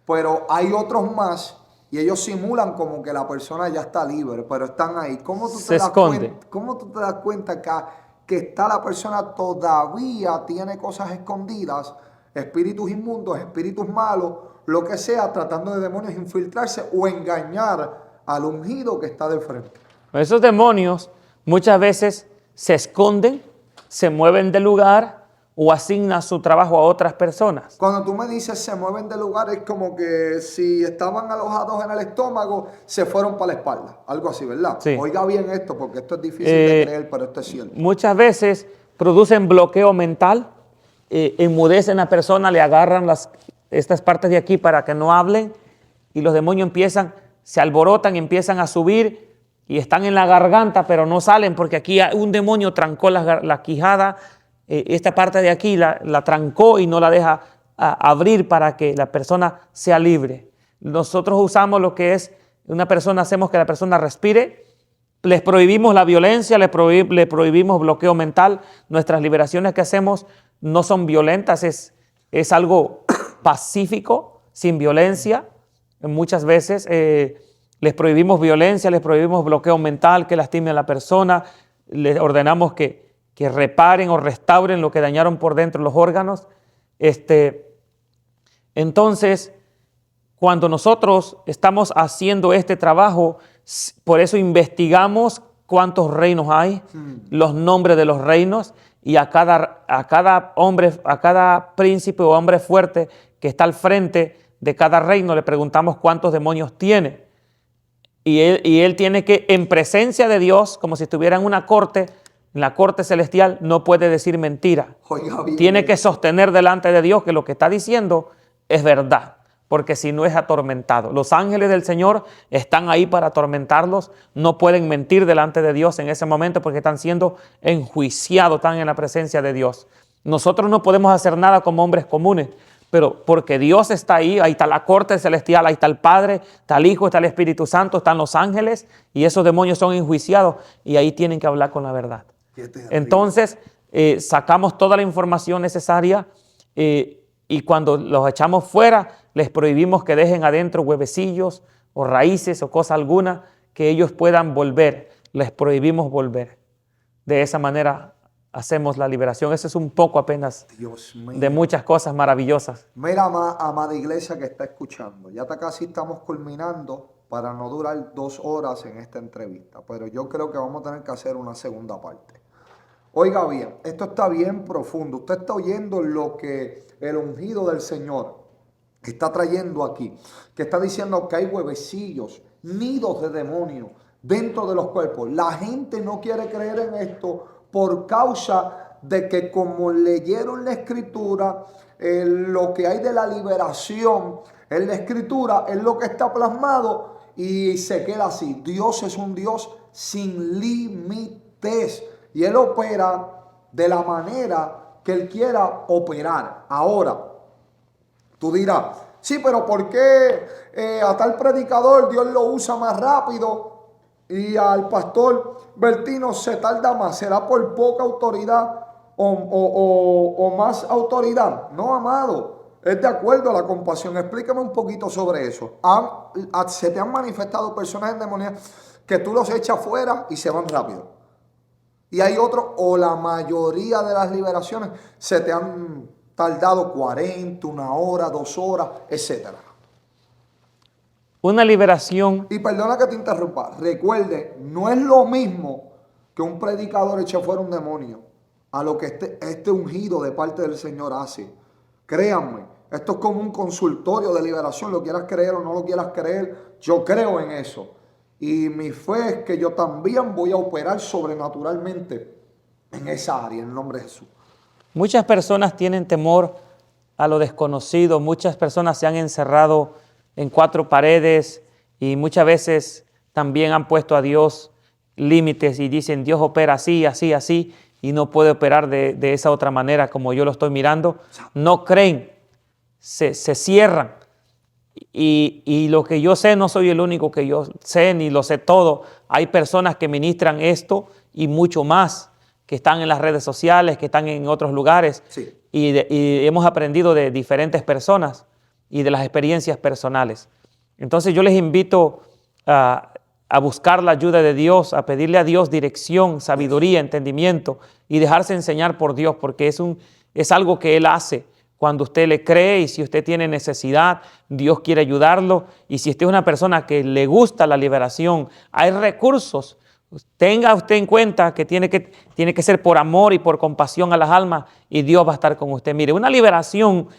pero hay otros más y ellos simulan como que la persona ya está libre, pero están ahí. ¿Cómo tú te das cuenta que está la persona todavía tiene cosas escondidas, espíritus inmundos, espíritus malos, lo que sea, tratando de demonios infiltrarse o engañar al ungido que está de frente? Esos demonios muchas veces se esconden, se mueven de lugar, o asigna su trabajo a otras personas. Cuando tú me dices se mueven de lugar, es como que si estaban alojados en el estómago, se fueron para la espalda. Algo así, ¿verdad? Sí. Oiga bien esto, porque esto es difícil de creer, pero esto es cierto. Muchas veces producen bloqueo mental, enmudecen a la persona, le agarran estas partes de aquí para que no hablen, y los demonios se alborotan, empiezan a subir, y están en la garganta, pero no salen, porque aquí un demonio trancó la quijada, esta parte de aquí la trancó y no la deja abrir para que la persona sea libre. Nosotros usamos lo que es hacemos que la persona respire, les prohibimos la violencia, le prohibimos bloqueo mental. Nuestras liberaciones que hacemos no son violentas, es algo pacífico, sin violencia. Muchas veces les prohibimos violencia, les prohibimos bloqueo mental, que lastime a la persona, les ordenamos que reparen o restauren lo que dañaron por dentro los órganos. Entonces, cuando nosotros estamos haciendo este trabajo, por eso investigamos cuántos reinos hay, los nombres de los reinos, y a cada hombre, a cada príncipe o hombre fuerte que está al frente de cada reino le preguntamos cuántos demonios tiene. Y él tiene que, en presencia de Dios, como si estuviera en una corte, en la corte celestial, no puede decir mentira. Tiene que sostener delante de Dios que lo que está diciendo es verdad, porque si no es atormentado. Los ángeles del Señor están ahí para atormentarlos, no pueden mentir delante de Dios en ese momento porque están siendo enjuiciados, están en la presencia de Dios. Nosotros no podemos hacer nada como hombres comunes, pero porque Dios está ahí está la corte celestial, ahí está el Padre, está el Hijo, está el Espíritu Santo, están los ángeles, y esos demonios son enjuiciados y ahí tienen que hablar con la verdad. Entonces sacamos toda la información necesaria y cuando los echamos fuera les prohibimos que dejen adentro huevecillos o raíces o cosa alguna que ellos puedan volver. Les prohibimos volver. De esa manera hacemos la liberación. Eso es un poco apenas de muchas cosas maravillosas. Mira, amada iglesia que está escuchando, ya casi estamos culminando para no durar 2 horas en esta entrevista, pero yo creo que vamos a tener que hacer una segunda parte. Oiga bien, esto está bien profundo. Usted está oyendo lo que el ungido del Señor está trayendo aquí, que está diciendo que hay huevecillos, nidos de demonios dentro de los cuerpos. La gente no quiere creer en esto por causa de que como leyeron la escritura, lo que hay de la liberación en la escritura es lo que está plasmado y se queda así. Dios es un Dios sin límites y Él opera de la manera que Él quiera operar. Ahora, tú dirás, sí, pero ¿por qué a tal predicador Dios lo usa más rápido y al pastor Bertino se tarda más? ¿Será por poca autoridad o más autoridad? No, amado, es de acuerdo a la compasión. Explícame un poquito sobre eso. ¿Se te han manifestado personas endemoniadas que tú los echas fuera y se van rápido? Y hay otros, o la mayoría de las liberaciones se te han tardado 40, 1 hora, 2 horas, etcétera. Una liberación, Y perdona que te interrumpa, recuerde, no es lo mismo que un predicador eche fuera un demonio a lo que este ungido de parte del Señor hace. Créanme, esto es como un consultorio de liberación, lo quieras creer o no lo quieras creer, yo creo en eso. Y mi fe es que yo también voy a operar sobrenaturalmente en esa área, en el nombre de Jesús. muchas personas tienen temor a lo desconocido, muchas personas se han encerrado en 4 paredes y muchas veces también han puesto a Dios límites y dicen Dios opera así, así, así y no puede operar de esa otra manera como yo lo estoy mirando. No creen, se cierran. Y lo que yo sé, no soy el único que yo sé, ni lo sé todo. Hay personas que ministran esto y mucho más, que están en las redes sociales, que están en otros lugares. Sí. Y hemos aprendido de diferentes personas y de las experiencias personales. Entonces yo les invito a buscar la ayuda de Dios, a pedirle a Dios dirección, sabiduría, entendimiento y dejarse enseñar por Dios, porque es algo que Él hace. Cuando usted le cree y si usted tiene necesidad, Dios quiere ayudarlo. Y si usted es una persona que le gusta la liberación, hay recursos. Tenga usted en cuenta que tiene que ser por amor y por compasión a las almas y Dios va a estar con usted. Mire, una liberación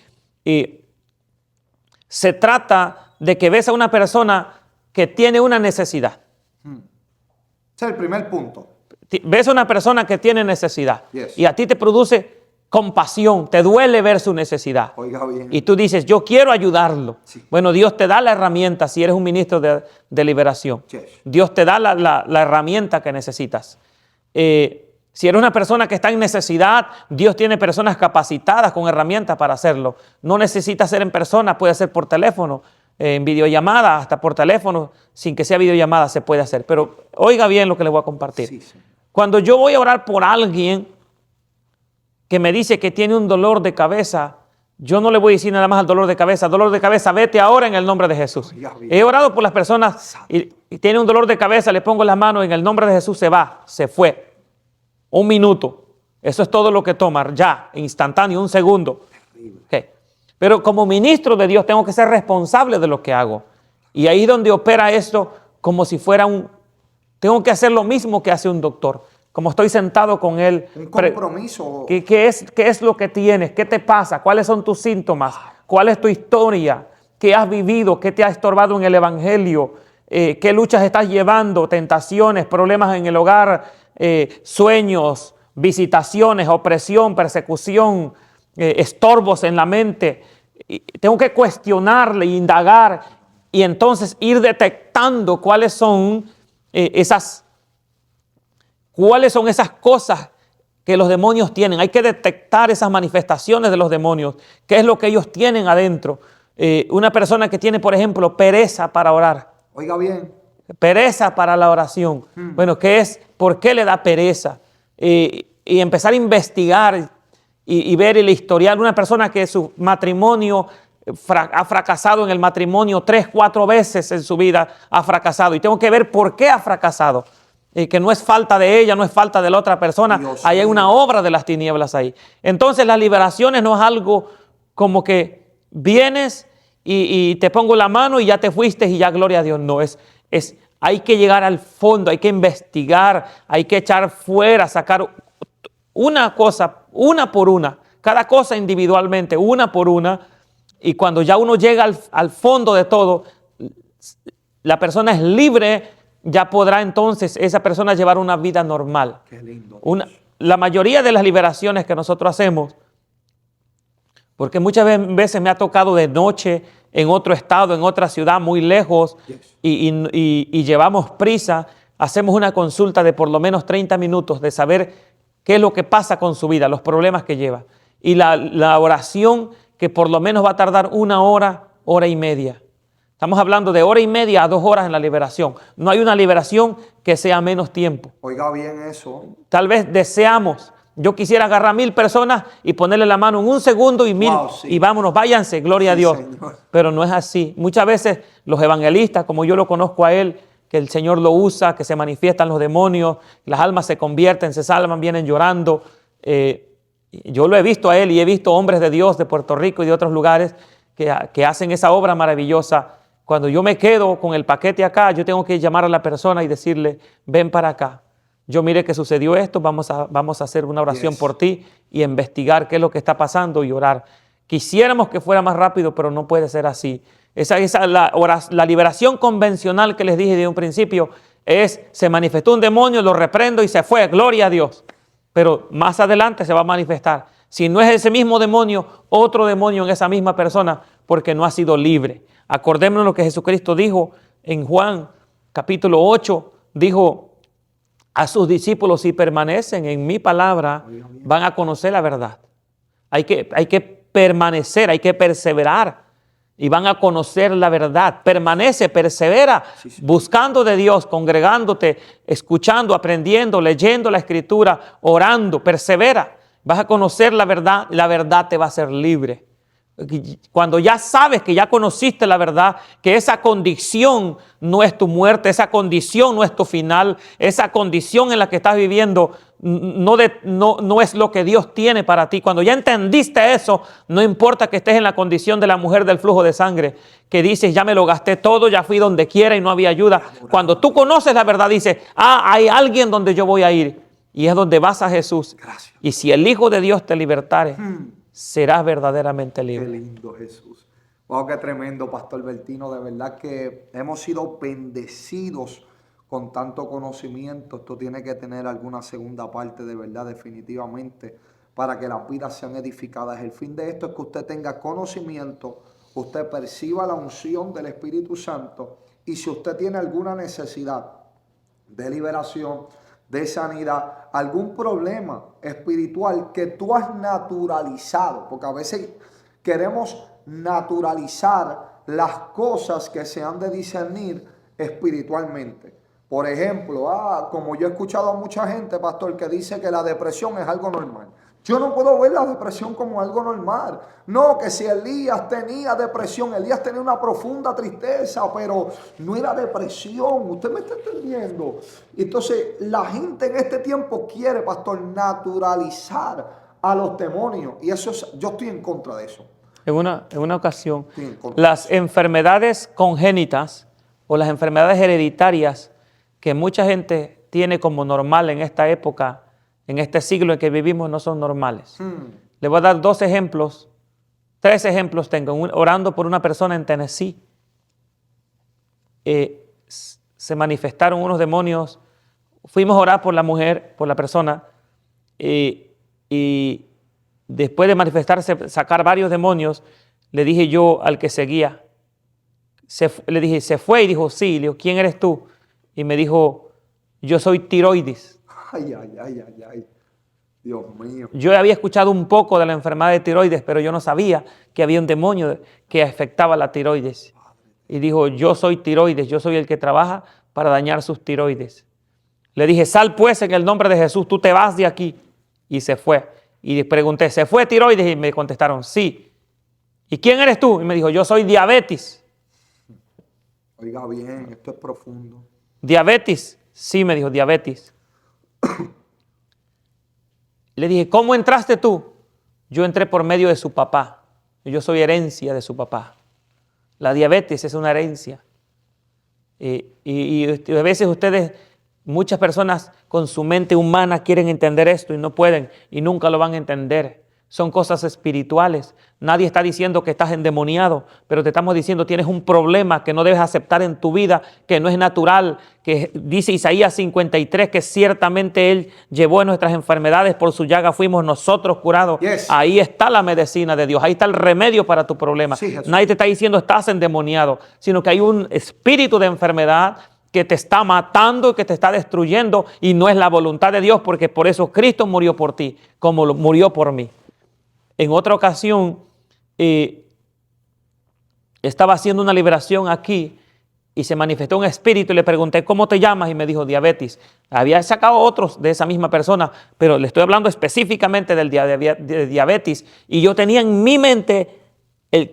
se trata de que ves a una persona que tiene una necesidad. Ese es el primer punto. Ves a una persona que tiene necesidad Yes. y a ti te produce compasión, te duele ver su necesidad. Oiga bien. Y tú dices, yo quiero ayudarlo. Sí. Bueno, Dios te da la herramienta si eres un ministro de liberación. Yes. Dios te da la herramienta que necesitas. Si eres una persona que está en necesidad, Dios tiene personas capacitadas con herramientas para hacerlo. No necesita ser en persona, puede ser por teléfono, en videollamada, hasta por teléfono, sin que sea videollamada se puede hacer. Pero oiga bien lo que le voy a compartir. Sí, sí. Cuando yo voy a orar por alguien que me dice que tiene un dolor de cabeza, yo no le voy a decir nada más al dolor de cabeza, vete ahora en el nombre de Jesús. He orado por las personas y tiene un dolor de cabeza, le pongo las manos, en el nombre de Jesús se va, se fue. 1 minuto, eso es todo lo que toma, ya, instantáneo, 1 segundo. Okay. Pero como ministro de Dios tengo que ser responsable de lo que hago. Y ahí es donde opera esto como si fuera tengo que hacer lo mismo que hace un doctor. Como estoy sentado con él. Un compromiso. ¿Qué es lo que tienes? ¿Qué te pasa? ¿Cuáles son tus síntomas? ¿Cuál es tu historia? ¿Qué has vivido? ¿Qué te ha estorbado en el evangelio? ¿Qué luchas estás llevando? Tentaciones, problemas en el hogar, sueños, visitaciones, opresión, persecución, estorbos en la mente. Y tengo que cuestionarle, indagar y entonces ir detectando cuáles son esas cosas que los demonios tienen. Hay que detectar esas manifestaciones de los demonios. ¿Qué es lo que ellos tienen adentro? Una persona que tiene, por ejemplo, pereza para orar. Oiga bien. Pereza para la oración. Bueno, ¿qué es? ¿Por qué le da pereza? Y empezar a investigar y ver el historial. Una persona que su matrimonio ha fracasado en el matrimonio 3, 4 veces en su vida, ha fracasado. Y tengo que ver por qué ha fracasado. Que no es falta de ella, no es falta de la otra persona. Ahí hay una obra de las tinieblas ahí. Entonces las liberaciones no es algo como que vienes y te pongo la mano y ya te fuiste y ya gloria a Dios. No, hay que llegar al fondo, hay que investigar, hay que echar fuera, sacar una cosa, una por una, cada cosa individualmente, una por una. Y cuando ya uno llega al fondo de todo, la persona es libre. Ya podrá entonces esa persona llevar una vida normal. Qué lindo. la mayoría de las liberaciones que nosotros hacemos, porque muchas veces me ha tocado de noche en otro estado, en otra ciudad muy lejos, y llevamos prisa, hacemos una consulta de por lo menos 30 minutos de saber qué es lo que pasa con su vida, los problemas que lleva. Y la oración que por lo menos va a tardar 1 hora, hora y media. Estamos hablando de 1:30 a 2 horas en la liberación. No hay una liberación que sea menos tiempo. Oiga bien eso. Tal vez deseamos, yo quisiera agarrar a 1000 personas y ponerle la mano en 1 segundo y 1000 sí. y vámonos, váyanse, gloria a Dios. Señor. Pero no es así. Muchas veces los evangelistas, como yo lo conozco a él, que el Señor lo usa, que se manifiestan los demonios, las almas se convierten, se salvan, vienen llorando. Yo lo he visto a él y he visto hombres de Dios de Puerto Rico y de otros lugares que hacen esa obra maravillosa. Cuando yo me quedo con el paquete acá, yo tengo que llamar a la persona y decirle, ven para acá. Yo mire que sucedió esto, vamos a hacer una oración por ti y investigar qué es lo que está pasando y orar. Quisiéramos que fuera más rápido, pero no puede ser así. La liberación convencional que les dije de un principio se manifestó un demonio, lo reprendo y se fue, gloria a Dios. Pero más adelante se va a manifestar. Si no es ese mismo demonio, otro demonio en esa misma persona, porque no ha sido libre. Acordémonos lo que Jesucristo dijo en Juan capítulo 8, dijo a sus discípulos, si permanecen en mi palabra, van a conocer la verdad. Hay que permanecer, hay que perseverar y van a conocer la verdad. Permanece, persevera, buscando de Dios, congregándote, escuchando, aprendiendo, leyendo la Escritura, orando, persevera. Vas a conocer la verdad te va a hacer libre. Cuando ya sabes que ya conociste la verdad, que esa condición no es tu muerte, esa condición no es tu final, esa condición en la que estás viviendo no es lo que Dios tiene para ti. Cuando ya entendiste eso, no importa que estés en la condición de la mujer del flujo de sangre, que dices, ya me lo gasté todo, ya fui donde quiera y no había ayuda. Cuando tú conoces la verdad, dices, hay alguien donde yo voy a ir, y es donde vas a Jesús. Gracias. Y si el Hijo de Dios te libertare, serás verdaderamente libre. Qué lindo, Jesús. Wow, qué tremendo, Pastor Bertino. De verdad que hemos sido bendecidos con tanto conocimiento. Esto tiene que tener alguna segunda parte, de verdad, definitivamente, para que las vidas sean edificadas. El fin de esto es que usted tenga conocimiento, usted perciba la unción del Espíritu Santo, y si usted tiene alguna necesidad de liberación, de sanidad, algún problema espiritual que tú has naturalizado, porque a veces queremos naturalizar las cosas que se han de discernir espiritualmente. Por ejemplo, como yo he escuchado a mucha gente, pastor, que dice que la depresión es algo normal. Yo no puedo ver la depresión como algo normal. No, que si Elías tenía depresión, Elías tenía una profunda tristeza, pero no era depresión. ¿Usted me está entendiendo? Entonces, la gente en este tiempo quiere, pastor, naturalizar a los demonios. Y eso yo estoy en contra de eso. En una ocasión, las enfermedades congénitas o las enfermedades hereditarias que mucha gente tiene como normal en esta época, en este siglo en que vivimos, no son normales. Le voy a dar 2 ejemplos, 3 ejemplos tengo. Orando por una persona en Tennessee, se manifestaron unos demonios. Fuimos a orar por la mujer, por la persona, y después de manifestarse, sacar varios demonios, le dije yo al que seguía, le dije, ¿se fue? Y dijo, sí. Le digo, ¿quién eres tú? Y me dijo, yo soy tiroides. Ay. Dios mío. Yo había escuchado un poco de la enfermedad de tiroides, pero yo no sabía que había un demonio que afectaba la tiroides. Y dijo, yo soy tiroides, yo soy el que trabaja para dañar sus tiroides. Le dije, sal pues en el nombre de Jesús, tú te vas de aquí. Y se fue. Y le pregunté, ¿se fue tiroides? Y me contestaron, sí. ¿Y quién eres tú? Y me dijo, yo soy diabetes. Oiga bien, esto es profundo. ¿Diabetes? Sí, me dijo, diabetes. Le dije, ¿cómo entraste tú? Yo entré por medio de su papá. Yo soy herencia de su papá. La diabetes es una herencia. Y a veces muchas personas con su mente humana quieren entender esto y no pueden y nunca lo van a entender. son cosas espirituales. Nadie está diciendo que estás endemoniado, pero te estamos diciendo tienes un problema que no debes aceptar en tu vida, que no es natural, que dice Isaías 53 que ciertamente Él llevó nuestras enfermedades, por su llaga fuimos nosotros curados. Yes. Ahí está la medicina de Dios, ahí está el remedio para tu problema. Sí, Jesús. Nadie te está diciendo estás endemoniado, sino que hay un espíritu de enfermedad que te está matando y que te está destruyendo, y no es la voluntad de Dios, porque por eso Cristo murió por ti, como murió por mí. En otra ocasión, estaba haciendo una liberación aquí y se manifestó un espíritu y le pregunté, ¿cómo te llamas? Y me dijo, diabetes. Había sacado otros de esa misma persona, pero le estoy hablando específicamente del de diabetes. Y yo tenía en mi mente,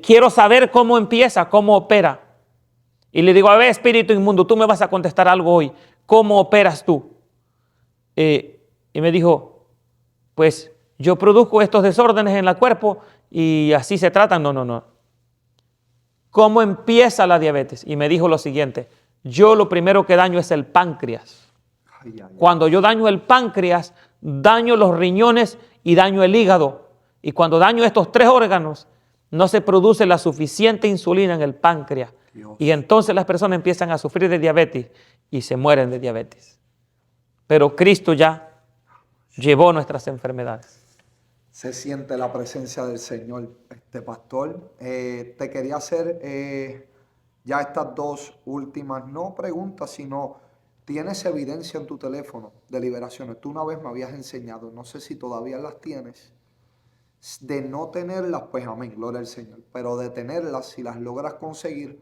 quiero saber cómo empieza, cómo opera. Y le digo, a ver, espíritu inmundo, tú me vas a contestar algo hoy. ¿Cómo operas tú? Y me dijo, pues yo produzco estos desórdenes en el cuerpo y así se tratan. No. ¿Cómo empieza la diabetes? Y me dijo lo siguiente, yo lo primero que daño es el páncreas. Cuando yo daño el páncreas, daño los riñones y daño el hígado. Y cuando daño estos tres órganos, no se produce la suficiente insulina en el páncreas. Dios. Y entonces las personas empiezan a sufrir de diabetes y se mueren de diabetes. Pero Cristo ya llevó nuestras enfermedades. Se siente la presencia del Señor, pastor. Te quería hacer ya estas dos últimas, no preguntas, sino tienes evidencia en tu teléfono de liberaciones. Tú una vez me habías enseñado, no sé si todavía las tienes, de no tenerlas, pues amén, gloria al Señor. Pero de tenerlas, si las logras conseguir,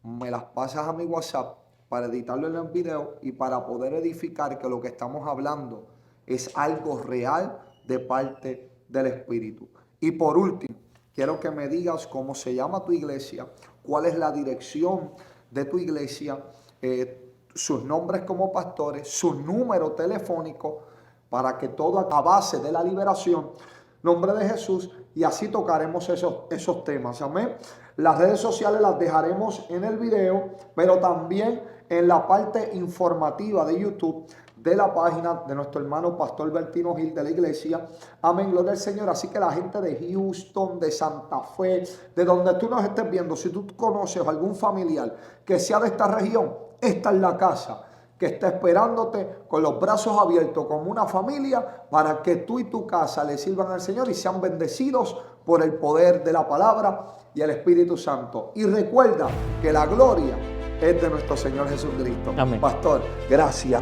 me las pasas a mi WhatsApp para editarlo en el video y para poder edificar que lo que estamos hablando es algo real de parte del Espíritu. Y por último, quiero que me digas cómo se llama tu iglesia, cuál es la dirección de tu iglesia, sus nombres como pastores, su número telefónico, para que todo a base de la liberación, nombre de Jesús, y así tocaremos esos temas. Amén. Las redes sociales las dejaremos en el video, pero también en la parte informativa de YouTube de la página de nuestro hermano Pastor Bertino Gil de la iglesia. Amén, gloria al Señor. Así que la gente de Houston, de Santa Fe, de donde tú nos estés viendo, si tú conoces algún familiar que sea de esta región, esta es la casa que está esperándote con los brazos abiertos como una familia para que tú y tu casa le sirvan al Señor y sean bendecidos por el poder de la palabra y el Espíritu Santo. Y recuerda que la gloria es de nuestro Señor Jesucristo. Amén. Pastor, gracias.